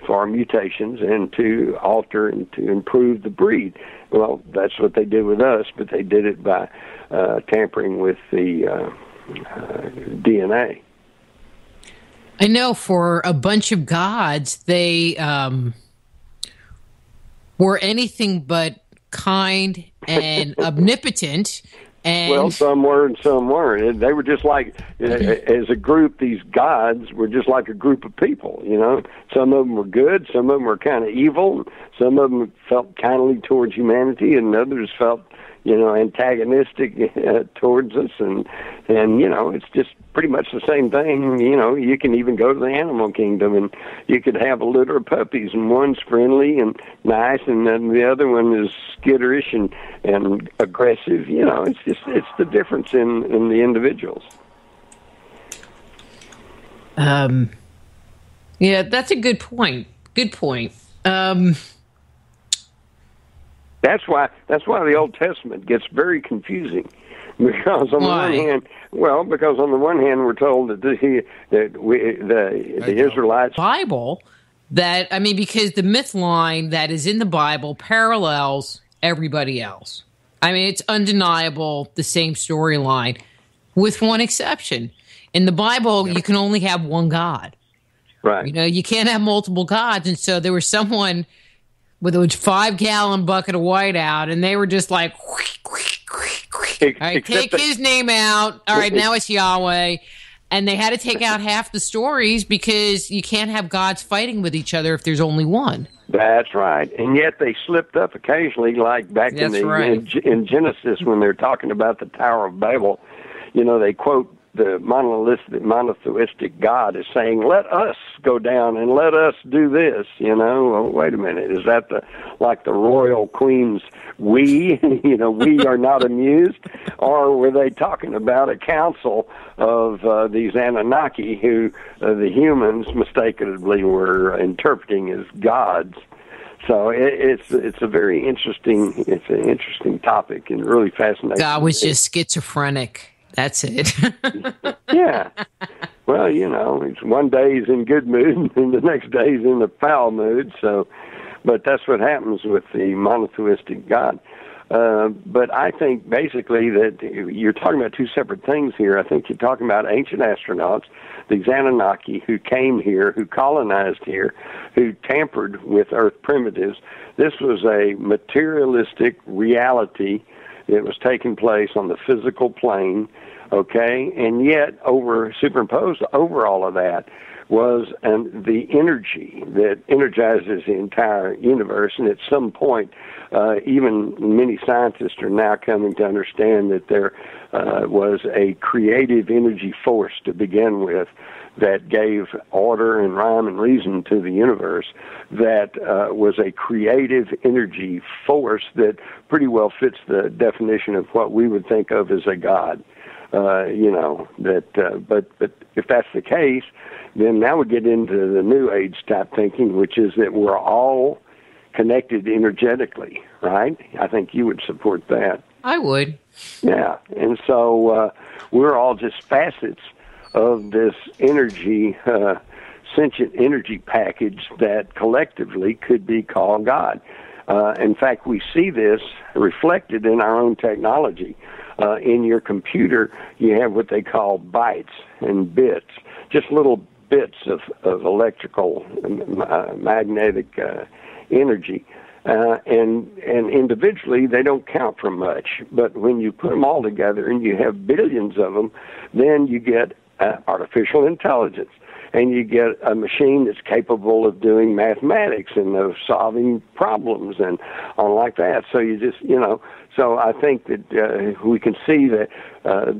for mutations and to alter and to improve the breed. Well, that's what they did with us, but they did it by tampering with the DNA. I know for a bunch of gods, they were anything but kind and omnipotent. Well, some were and some weren't. They were just like, as a group, these gods were just like a group of people, Some of them were good, some of them were kind of evil, some of them felt kindly towards humanity, and others felt, antagonistic towards us, and it's just pretty much the same thing. You can even go to the animal kingdom, and you could have a litter of puppies, and one's friendly and nice, and then the other one is skitterish and aggressive. It's the difference in the individuals. Yeah, that's a good point. Good point. That's why the Old Testament gets very confusing, because on the one hand we're told that the Israelites Bible because the myth line that is in the Bible parallels everybody else. It's undeniable, the same storyline, with one exception. In the Bible, you can only have one God. Right. You can't have multiple gods, and so there was someone with a 5-gallon bucket of white out, and they were just like, all right, take his name out. All right, now it's Yahweh. And they had to take out half the stories because you can't have gods fighting with each other if there's only one. That's right. And yet they slipped up occasionally, like back in Genesis when they're talking about the Tower of Babel. They quote the monotheistic God is saying, "Let us go down and let us do this." Well, wait a minute, is that like the royal queen's we? We are not amused, or were they talking about a council of these Anunnaki who the humans mistakenly were interpreting as gods? So it's a very interesting topic and really fascinating. God was just schizophrenic. That's it. Yeah. Well, it's one day he's in good mood and the next day he's in a foul mood. So, but that's what happens with the monotheistic God. But I think basically that you're talking about two separate things here. I think you're talking about ancient astronauts, these Anunnaki who came here, who colonized here, who tampered with Earth primitives. This was a materialistic reality that was taking place on the physical plane, okay? And yet, superimposed over all of that was the energy that energizes the entire universe. And at some point, even many scientists are now coming to understand that there was a creative energy force to begin with that gave order and rhyme and reason to the universe, that was a creative energy force that pretty well fits the definition of what we would think of as a god. But if that's the case, then now we get into the New Age type thinking, which is that we're all connected energetically, right? I think you would support that. I would. Yeah, and so we're all just facets of this energy, sentient energy package that collectively could be called God. In fact, we see this reflected in our own technology. In your computer, you have what they call bytes and bits, just little bits of electrical, magnetic energy. And individually, they don't count for much. But when you put them all together and you have billions of them, then you get artificial intelligence. And you get a machine that's capable of doing mathematics and of solving problems and all like that. So you just, so I think that we can see that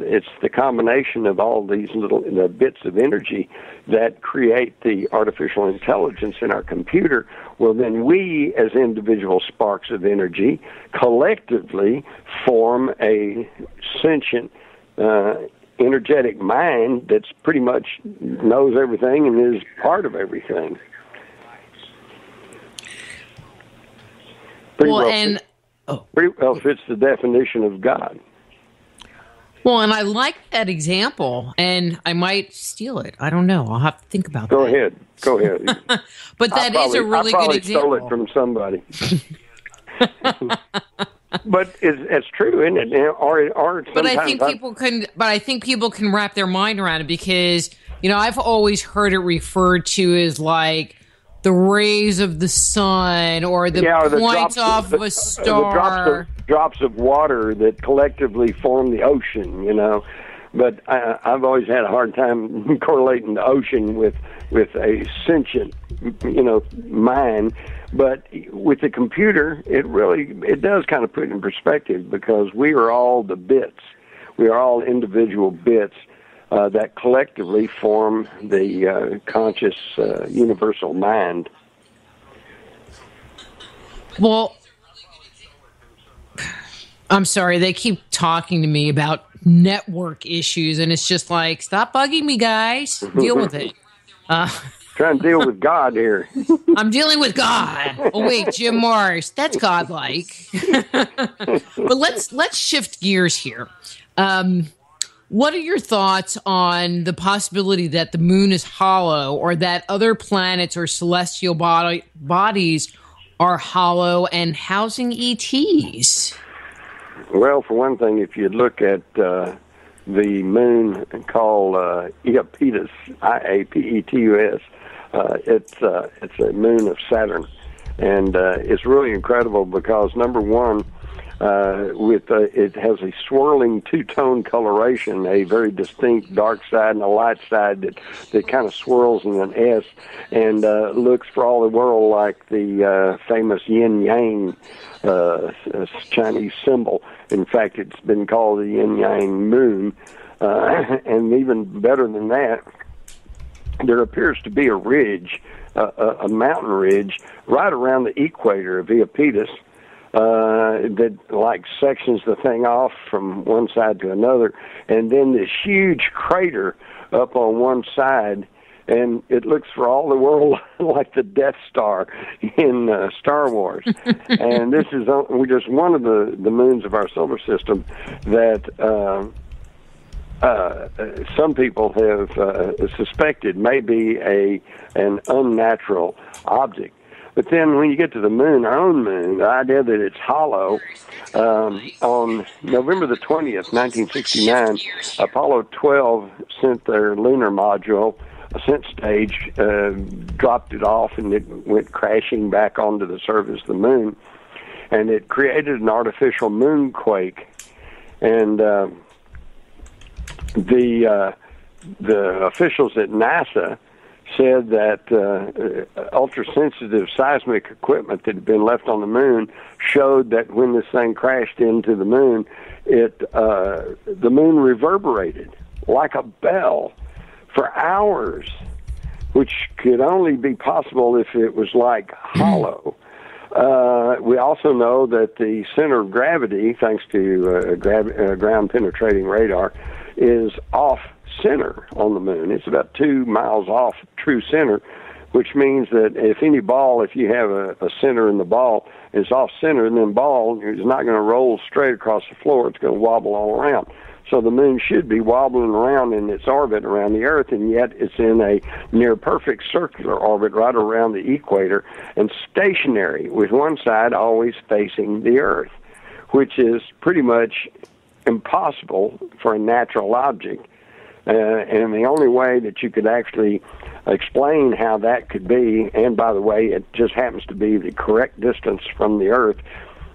it's the combination of all these little bits of energy that create the artificial intelligence in our computer. Well, then we, as individual sparks of energy, collectively form a sentient energetic mind that's pretty much knows everything and is part of everything. Pretty well fits the definition of God. Well, and I like that example, and I might steal it. I don't know. I'll have to think about that. Go ahead. But that is a really good example. I probably stole it from somebody. But it's true, isn't it? But I think people can wrap their mind around it, because I've always heard it referred to as like the rays of the sun or the points off of a star, the drops of water that collectively form the ocean. But I've always had a hard time correlating the ocean with a sentient, mind. But with the computer, it does kind of put it in perspective, because we are all the bits. We are all individual bits that collectively form the conscious universal mind. Well, I'm sorry, they keep talking to me about network issues, and it's just like, stop bugging me, guys. Deal with it. Trying to deal with God here. I'm dealing with God. Oh wait, Jim Morris, that's godlike. But let's shift gears here. What are your thoughts on the possibility that the moon is hollow, or that other planets or celestial bodies are hollow and housing ETs? Well, for one thing, if you look at the moon called Iapetus, Iapetus, it's a moon of Saturn, and it's really incredible because, number one, it has a swirling two-tone coloration, a very distinct dark side and a light side that kind of swirls in an S, and looks for all the world like the famous yin-yang Chinese symbol. In fact, it's been called the yin-yang moon, and even better than that, there appears to be a ridge, a mountain ridge, right around the equator of Iapetus, that like sections the thing off from one side to another, and then this huge crater up on one side, and it looks for all the world like the Death Star in Star Wars. And this is just one of the moons of our solar system that some people have suspected may be an unnatural object. But then when you get to the moon, our own moon, the idea that it's hollow, on November the 20th, 1969, Apollo 12 sent their lunar module, ascent stage, dropped it off, and it went crashing back onto the surface of the moon. And it created an artificial moonquake. And the officials at NASA said that ultra-sensitive seismic equipment that had been left on the moon showed that when this thing crashed into the moon, the moon reverberated like a bell for hours, which could only be possible if it was like hollow. We also know that the center of gravity, thanks to ground-penetrating radar, is off center on the moon. It's about 2 miles off true center, which means that if you have a center in the ball, it's off center, and then ball is not going to roll straight across the floor. It's going to wobble all around. So the moon should be wobbling around in its orbit around the Earth, and yet it's in a near perfect circular orbit right around the equator and stationary, with one side always facing the Earth, which is pretty much impossible for a natural object. And the only way that you could actually explain how that could be, and by the way, it just happens to be the correct distance from the Earth,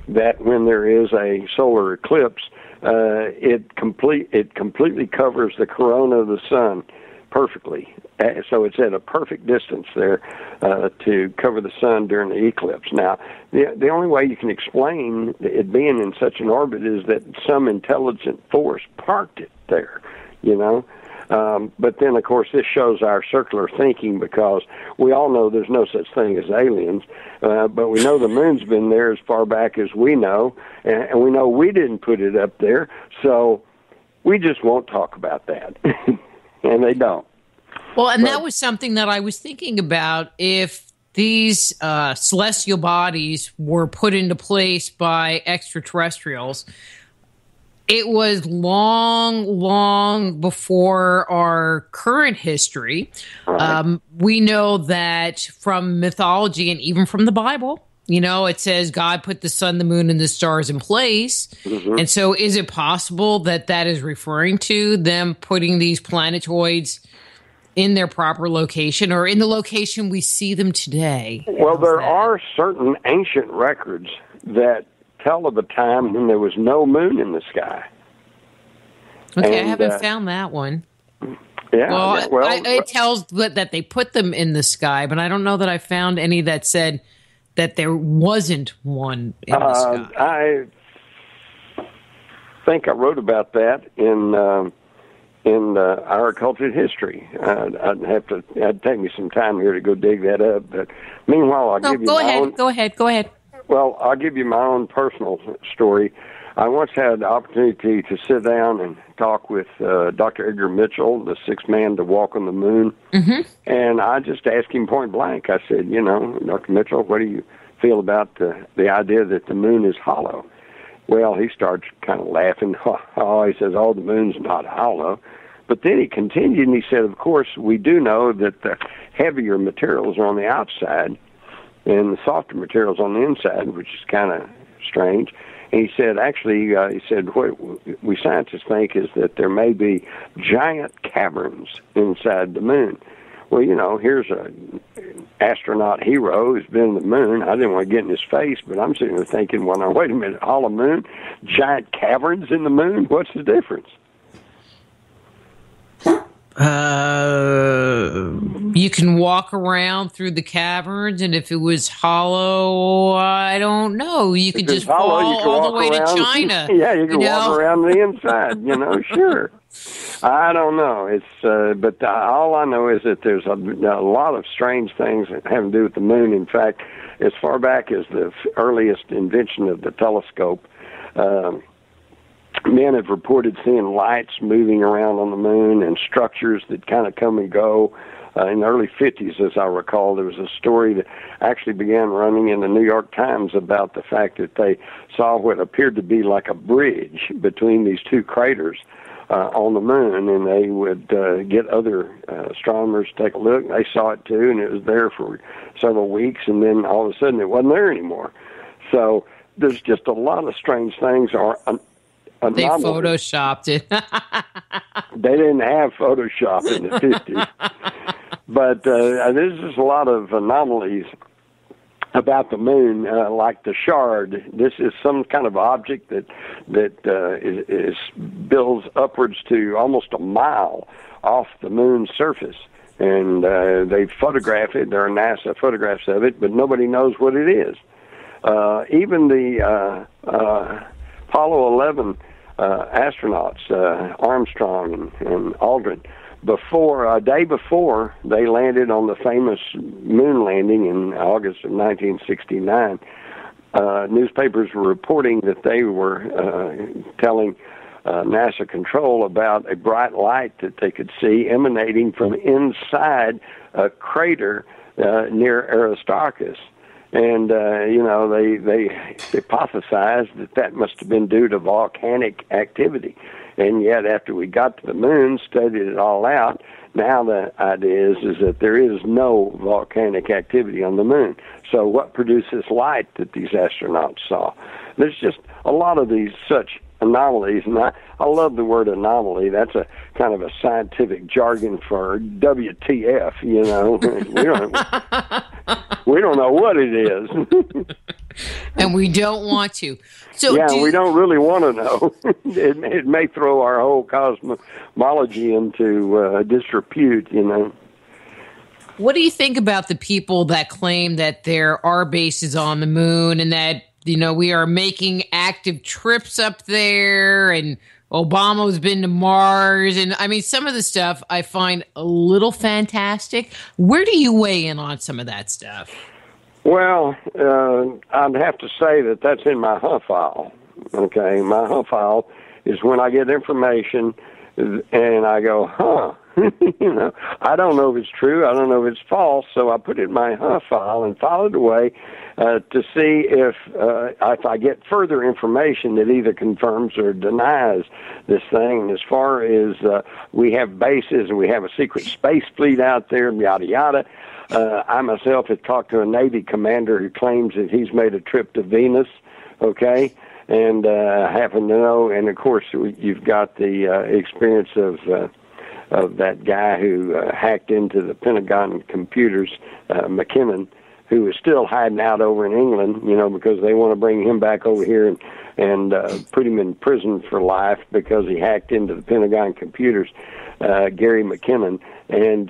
that when there is a solar eclipse, it completely covers the corona of the sun perfectly. So it's at a perfect distance there to cover the sun during the eclipse. Now, the only way you can explain it being in such an orbit is that some intelligent force parked it there, But then, of course, this shows our circular thinking, because we all know there's no such thing as aliens, but we know the moon's been there as far back as we know, and we know we didn't put it up there, so we just won't talk about that. And they don't. Well, and that was something that I was thinking about. If these celestial bodies were put into place by extraterrestrials, it was long, long before our current history. Right. We know that from mythology and even from the Bible, it says God put the sun, the moon, and the stars in place. Mm-hmm. And so is it possible that is referring to them putting these planetoids in their proper location, or in the location we see them today? Well, there are certain ancient records that tell of a time when there was no moon in the sky. Okay, I haven't found that one. Yeah. It tells that they put them in the sky, but I don't know that I found any that said that there wasn't one in the sky. I think I wrote about that in our cultured history. It'd take me some time here to go dig that up. But meanwhile, I'll give you my own. Go ahead. Well, I'll give you my own personal story. I once had the opportunity to sit down and talk with Dr. Edgar Mitchell, the sixth man to walk on the moon. Mm-hmm. And I just asked him point blank. I said, Dr. Mitchell, what do you feel about the idea that the moon is hollow? Well, he starts kind of laughing. He says, the moon's not hollow. But then he continued and he said, of course, we do know that the heavier materials are on the outside and the softer materials on the inside, which is kind of strange. And he said, what we scientists think is that there may be giant caverns inside the moon. Well, here's an astronaut hero who's been to the moon. I didn't want to get in his face, but I'm sitting there thinking, wait a minute, hollow moon, giant caverns in the moon? What's the difference? You can walk around through the caverns, and if it was hollow, I don't know. You could just fall all the way to China. Yeah, you can walk around the inside, sure. I don't know. But all I know is that there's a lot of strange things that have to do with the moon. In fact, as far back as the earliest invention of the telescope, men have reported seeing lights moving around on the moon and structures that kind of come and go. In the early 50s, as I recall, there was a story that actually began running in the New York Times about the fact that they saw what appeared to be like a bridge between these two craters on the moon, and they would get other astronomers to take a look. They saw it too, and it was there for several weeks, and then all of a sudden it wasn't there anymore. So there's just a lot of strange things. They photoshopped it. They didn't have Photoshop in the 50s. But there's just a lot of anomalies about the moon, like the shard. This is some kind of object that is builds upwards to almost a mile off the moon's surface. And they photograph it. There are NASA photographs of it, but nobody knows what it is. Even the Apollo 11 astronauts, Armstrong and Aldrin, a day before they landed on the famous moon landing in August of 1969, newspapers were reporting that they were telling NASA control about a bright light that they could see emanating from inside a crater near Aristarchus. And, they hypothesized that must have been due to volcanic activity. And yet, after we got to the moon, studied it all out, now the idea is that there is no volcanic activity on the moon. So what produces light that these astronauts saw? There's just a lot of these such anomalies, and I love the word anomaly. That's a kind of a scientific jargon for WTF, we don't know what it is. And we don't want to. So we don't really want to know. It may throw our whole cosmology into disrepute, What do you think about the people that claim that there are bases on the moon and that we are making active trips up there, and Obama's been to Mars, and I mean, some of the stuff I find a little fantastic. Where do you weigh in on some of that stuff? Well, I'd have to say that's in my huff file. Okay, my huff file is when I get information and I go, I don't know if it's true, I don't know if it's false, so I put it in my huff file and file it away to see if I get further information that either confirms or denies this thing. And as far as we have bases and we have a secret space fleet out there, yada, yada, I myself have talked to a Navy commander who claims that he's made a trip to Venus, okay, and happen to know, and of course you've got the experience of that guy who hacked into the Pentagon computers, McKinnon, who is still hiding out over in England, because they want to bring him back over here and put him in prison for life because he hacked into the Pentagon computers, Gary McKinnon. And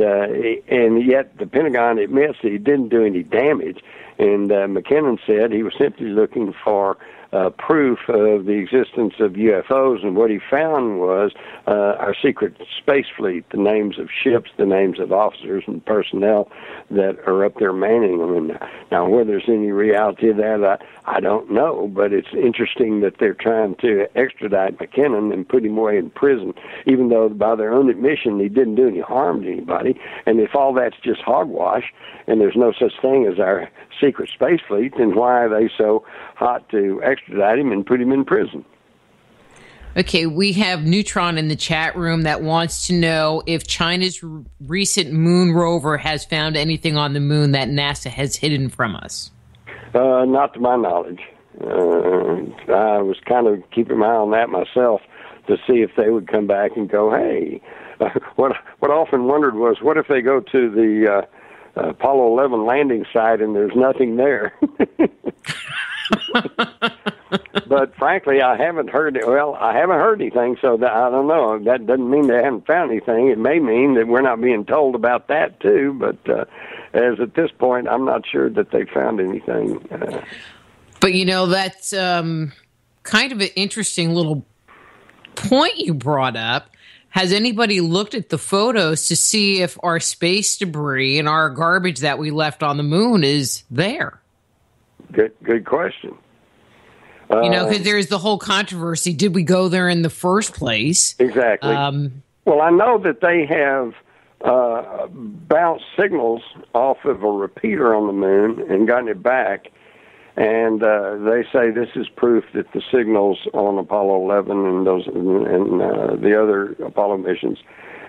yet the Pentagon admits that he didn't do any damage. And McKinnon said he was simply looking for proof of the existence of UFOs, and what he found was our secret space fleet, the names of ships, the names of officers and personnel that are up there manning them. And now, whether there's any reality to that, I don't know, but it's interesting that they're trying to extradite McKinnon and put him away in prison, even though by their own admission he didn't do any harm to anybody. And if all that's just hogwash and there's no such thing as our secret space fleet, then why are they so hot to extradite him and put him in prison? Okay, we have Neutron in the chat room that wants to know if China's recent moon rover has found anything on the moon that NASA has hidden from us. Not to my knowledge. I was kind of keeping my eye on that myself to see if they would come back and go, hey, what I often wondered was, what if they go to the Apollo 11 landing site and there's nothing there? But frankly, I haven't heard it. Well, I haven't heard anything, so I don't know. That doesn't mean they haven't found anything. It may mean that we're not being told about that too. But as at this point, I'm not sure that they found anything. But that's kind of an interesting little point you brought up. Has anybody looked at the photos to see if our space debris and our garbage that we left on the moon is there? Good question. Because there's the whole controversy. Did we go there in the first place? Exactly. Well, I know that they have bounced signals off of a repeater on the moon and gotten it back. And they say this is proof that the signals on Apollo 11 and the other Apollo missions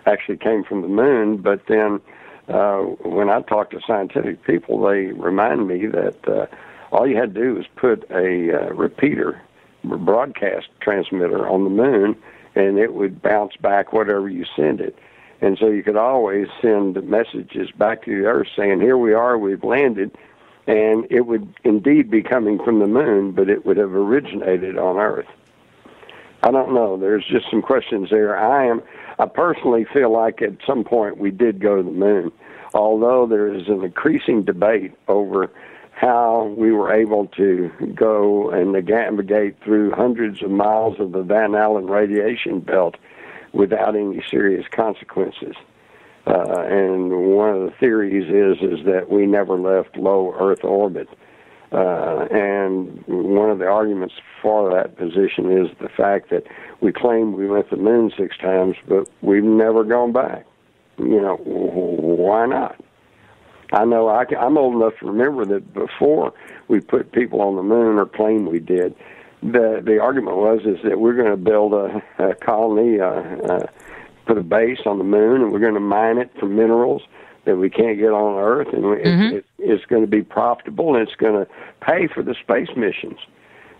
actually came from the moon. But then when I talk to scientific people, they remind me that all you had to do was put a repeater, broadcast transmitter on the moon, and it would bounce back whatever you send it. And so you could always send messages back to the Earth saying, here we are, we've landed. And it would indeed be coming from the moon, but it would have originated on Earth. I don't know. There's just some questions there. I personally feel like at some point we did go to the moon, although there is an increasing debate over how we were able to go and navigate through hundreds of miles of the Van Allen radiation belt without any serious consequences. And one of the theories is that we never left low Earth orbit. And one of the arguments for that position is the fact that we claim we went to the moon 6 times, but we've never gone back. Why not? I know I'm old enough to remember that before we put people on the moon, or claim we did, the argument was that we're going to build a colony, put a base on the moon, and we're going to mine it for minerals that we can't get on Earth, and it's going to be profitable, and it's going to pay for the space missions.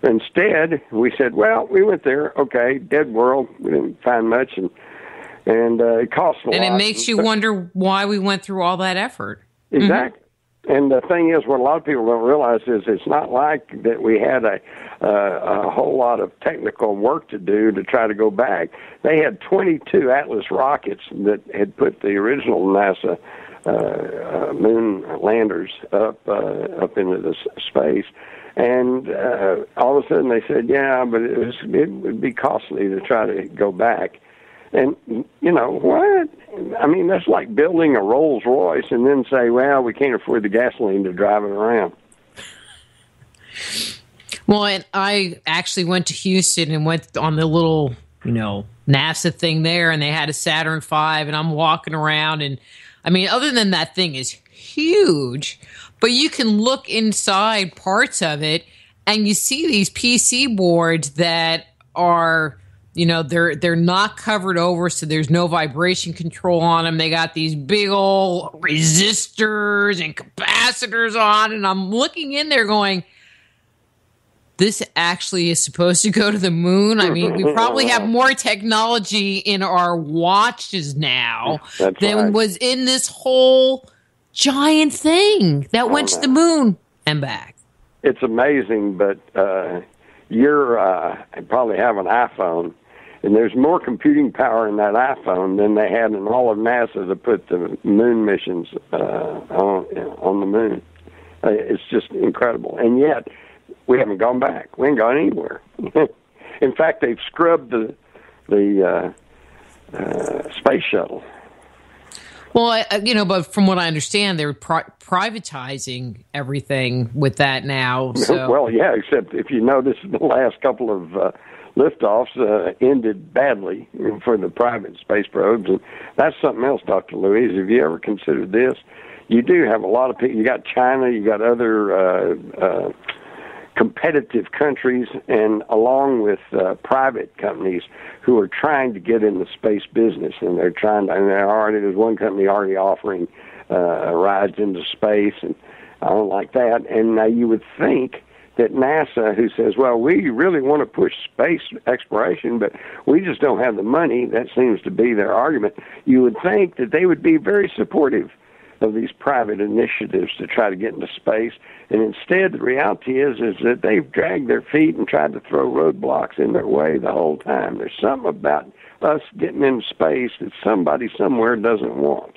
Instead, we said, well, we went there, okay, dead world, we didn't find much, and it cost a lot. And it makes you wonder why we went through all that effort. Exactly. Mm-hmm. And the thing is, what a lot of people don't realize is it's not like that we had a whole lot of technical work to do to try to go back. They had 22 Atlas rockets that had put the original NASA moon landers up into the space. And all of a sudden they said, yeah, but it would be costly to try to go back. And, what? I mean, that's like building a Rolls Royce and then say, well, we can't afford the gasoline to drive it around. Well, and I actually went to Houston and went on the little, NASA thing there, and they had a Saturn V, and I'm walking around, and, I mean, other than that thing is huge, but you can look inside parts of it, and you see these PC boards that are... they're not covered over, so there's no vibration control on them. They got these big old resistors and capacitors on, and I'm looking in there going, this actually is supposed to go to the moon? I mean, we probably have more technology in our watches now than was in this whole giant thing that went to the moon and back. It's amazing, but you're probably have an iPhone, and there's more computing power in that iPhone than they had in all of NASA to put the moon missions on the moon. It's just incredible. And yet, we haven't gone back. We ain't gone anywhere. In fact, they've scrubbed the space shuttle. Well, but from what I understand, they're privatizing everything with that now. So. Well, yeah, except if you notice, the last couple of liftoffs ended badly for the private space probes. And that's something else, Dr. Louise. Have you ever considered this? You do have a lot of people. You got China, you got other competitive countries, and along with private companies who are trying to get in the space business, and they're trying to, and there's one company already offering rides into space, and I don't like that. And now you would think that NASA, who says, well, we really want to push space exploration, but we just don't have the money, that seems to be their argument, you would think that they would be very supportive of these private initiatives to try to get into space. And instead, the reality is that they've dragged their feet and tried to throw roadblocks in their way the whole time. There's something about us getting into space that somebody somewhere doesn't want.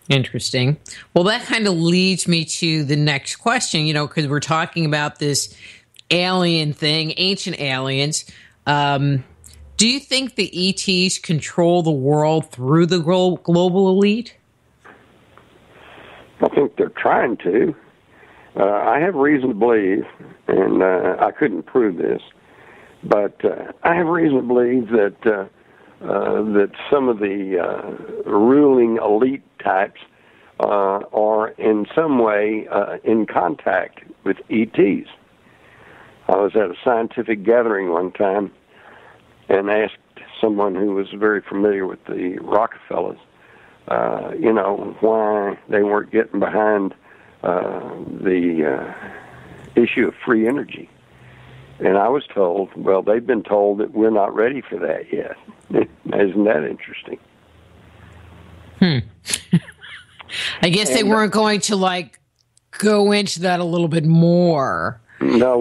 Interesting. Well, that kind of leads me to the next question, because we're talking about this alien thing, ancient aliens. Do you think the ETs control the world through the global elite? I think they're trying to. I have reason to believe, and I couldn't prove this, but I have reason to believe that that some of the ruling elite types are in some way in contact with ETs. I was at a scientific gathering one time and asked someone who was very familiar with the Rockefellers, why they weren't getting behind the issue of free energy. And I was told, well, they've been told that we're not ready for that yet. Isn't that interesting? I guess they weren't going to, go into that a little bit more. No,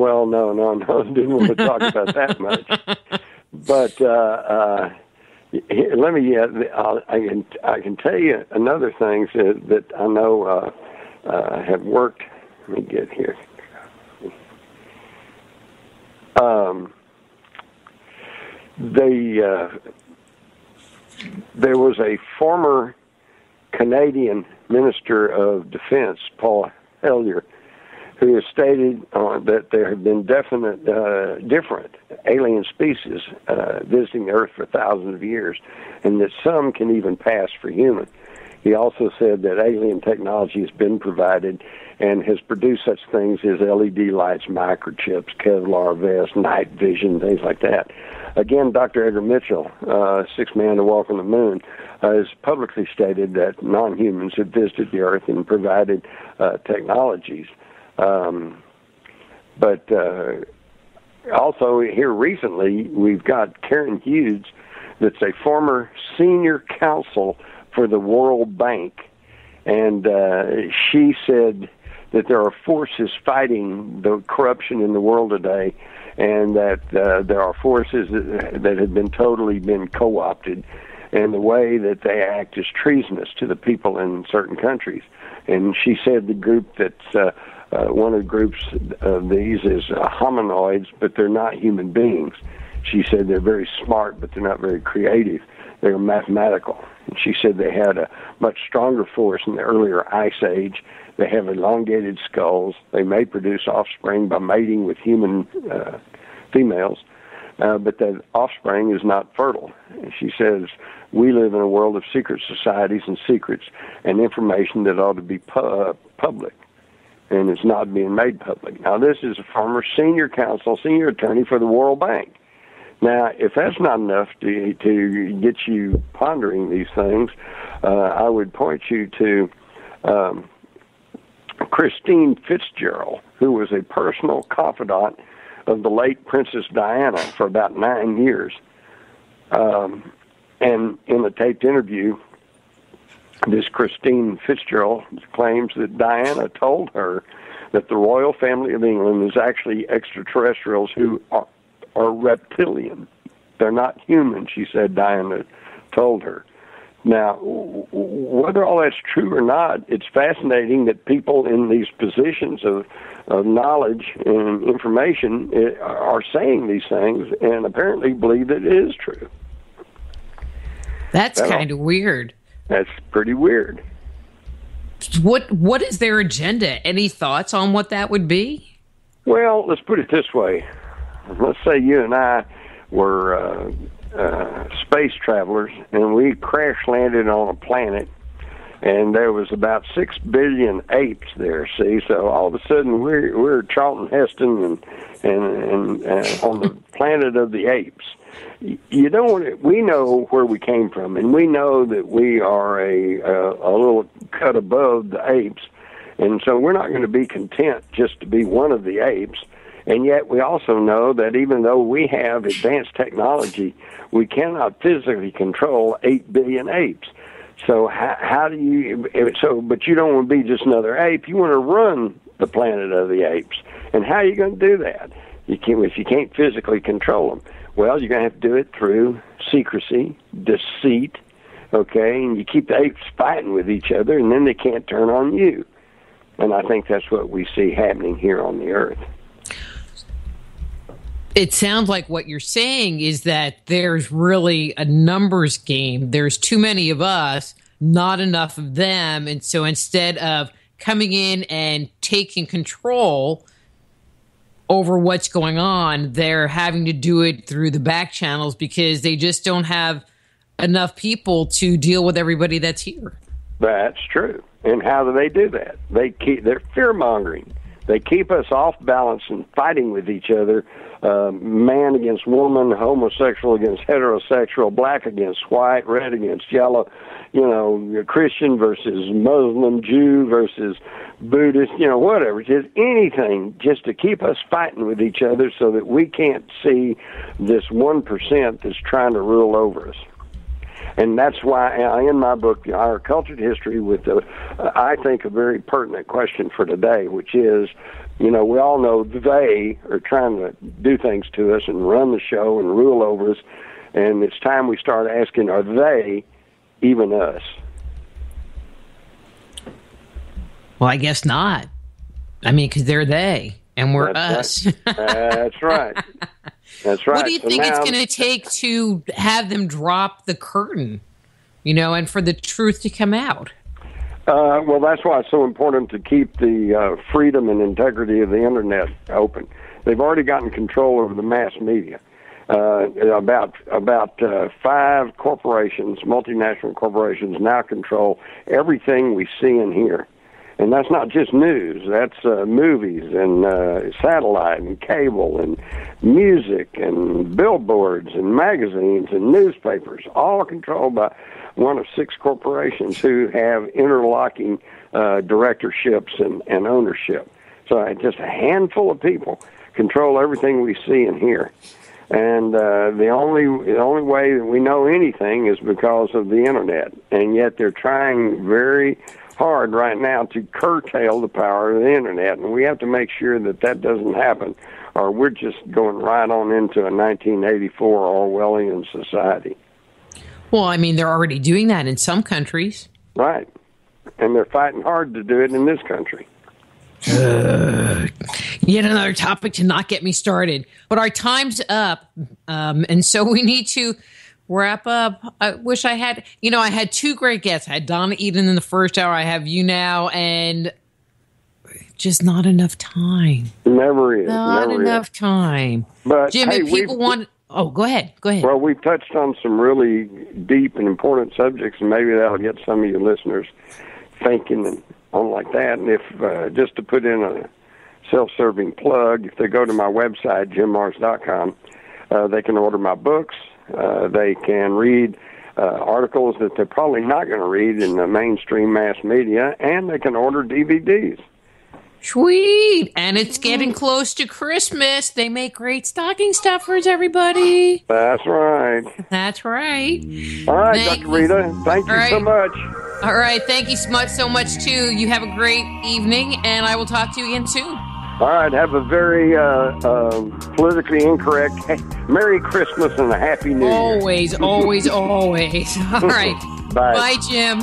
didn't want to talk about that much. But let me. I can tell you another thing that I know have worked. Let me get here. There was a former Canadian Minister of Defense, Paul Hellyer, who has stated that there have been different alien species visiting the Earth for thousands of years, and that some can even pass for human. He also said that alien technology has been provided and has produced such things as LED lights, microchips, Kevlar vests, night vision, things like that. Again, Dr. Edgar Mitchell, sixth man to walk on the moon, has publicly stated that non-humans have visited the Earth and provided technologies. But also here recently, we've got Karen Hughes, that's a former senior counsel for the World Bank, and she said that there are forces fighting the corruption in the world today, and that there are forces that have been totally co-opted, and the way that they act is treasonous to the people in certain countries. And she said the group that's one of the groups of these is hominoids, but they're not human beings. She said they're very smart, but they're not very creative. They're mathematical. And she said they had a much stronger force in the earlier Ice Age. They have elongated skulls. They may produce offspring by mating with human females, but that offspring is not fertile. And she says, we live in a world of secret societies and secrets and information that ought to be public, and it's not being made public. Now, this is a former senior attorney for the World Bank. Now, if that's not enough to get you pondering these things, I would point you to Christine Fitzgerald, who was a personal confidant of the late Princess Diana for about 9 years. And in a taped interview, this Christine Fitzgerald claims that Diana told her that the royal family of England is actually extraterrestrials who are reptilian. They're not human, she said Diana told her. Now, whether all that's true or not, it's fascinating that people in these positions of knowledge and information are saying these things and apparently believe that it is true. That's kind of weird. That's pretty weird. What is their agenda? Any thoughts on what that would be? Well, let's put it this way. Let's say you and I were space travelers, and we crash landed on a planet, and there was about 6 billion apes there. See, so all of a sudden we're Charlton Heston and on the planet of the apes. You don't. We know where we came from, and we know that we are a little cut above the apes, and so we're not going to be content just to be one of the apes. And yet we also know that even though we have advanced technology, we cannot physically control 8 billion apes. So how do you? But you don't want to be just another ape. You want to run the planet of the apes. And how are you going to do that? If you can't physically control them. Well, you're going to have to do it through secrecy, deceit, okay? And you keep the apes fighting with each other, and then they can't turn on you. And I think that's what we see happening here on the Earth. It sounds like what you're saying is that there's really a numbers game. There's too many of us, not enough of them. And so instead of coming in and taking control over what's going on, they're having to do it through the back channels because they just don't have enough people to deal with everybody that's here. That's true. And how do they do that? They're fear-mongering. They keep us off balance and fighting with each other, man against woman, homosexual against heterosexual, black against white, red against yellow, Christian versus Muslim, Jew versus Buddhist, whatever. Just anything just to keep us fighting with each other so that we can't see this 1% that's trying to rule over us. And that's why in my book, Our Cultured History, I think, a very pertinent question for today, which is, we all know they are trying to do things to us and run the show and rule over us. And it's time we start asking, are they even us? Well, I guess not. I mean, because they're they and we're us. Right. That's right. That's right. What do you think it's going to take to have them drop the curtain, and for the truth to come out? Well, that's why it's so important to keep the freedom and integrity of the Internet open. They've already gotten control over the mass media. About 5 corporations, multinational corporations, now control everything we see and hear. And that's not just news. That's movies and satellite and cable and music and billboards and magazines and newspapers, all controlled by one of 6 corporations who have interlocking directorships and ownership. So just a handful of people control everything we see and hear. And the only way that we know anything is because of the Internet. And yet they're trying very hard right now to curtail the power of the Internet, and we have to make sure that doesn't happen, or we're just going right on into a 1984 Orwellian society. Well, I mean, they're already doing that in some countries. Right, and they're fighting hard to do it in this country. Yet another topic to not get me started. But our time's up, and so we need to wrap up. I wish I had, I had 2 great guests. I had Donna Eden in the first hour. I have you now, and just not enough time. Never is. Not never enough is. time. But Jim, if people want... Oh, go ahead. Well, we've touched on some really deep and important subjects, and maybe that'll get some of your listeners thinking and on like that. And if, just to put in a self-serving plug, if they go to my website, jimmars.com, they can order my books. They can read articles that they're probably not going to read in the mainstream mass media, and they can order DVDs. Sweet. And it's getting close to Christmas. They make great stocking stuffers, everybody. That's right. That's right. All right, Dr. Rita, thank you so much. All right. Thank you so much, too. You have a great evening, and I will talk to you again soon. All right. Have a very politically incorrect Merry Christmas and a Happy New Year. Always. All right. Bye. Bye, Jim.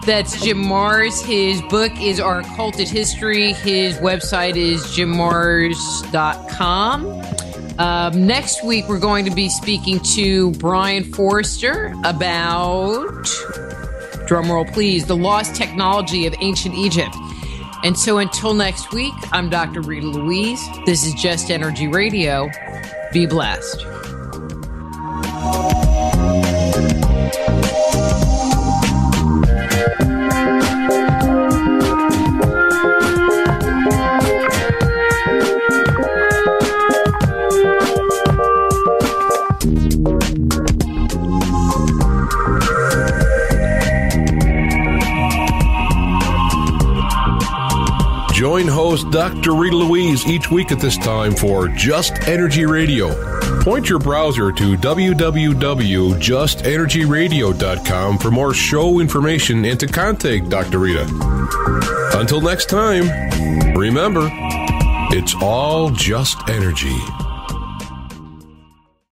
That's Jim Marrs. His book is Our Occulted History. His website is jimmarrs.com. Next week, we're going to be speaking to Brian Forrester about, drumroll please, the lost technology of ancient Egypt. And so until next week, I'm Dr. Rita Louise. This is Just Energy Radio. Be blessed. Join host Dr. Rita Louise each week at this time for Just Energy Radio. Point your browser to www.justenergyradio.com for more show information and to contact Dr. Rita. Until next time, remember, it's all just energy.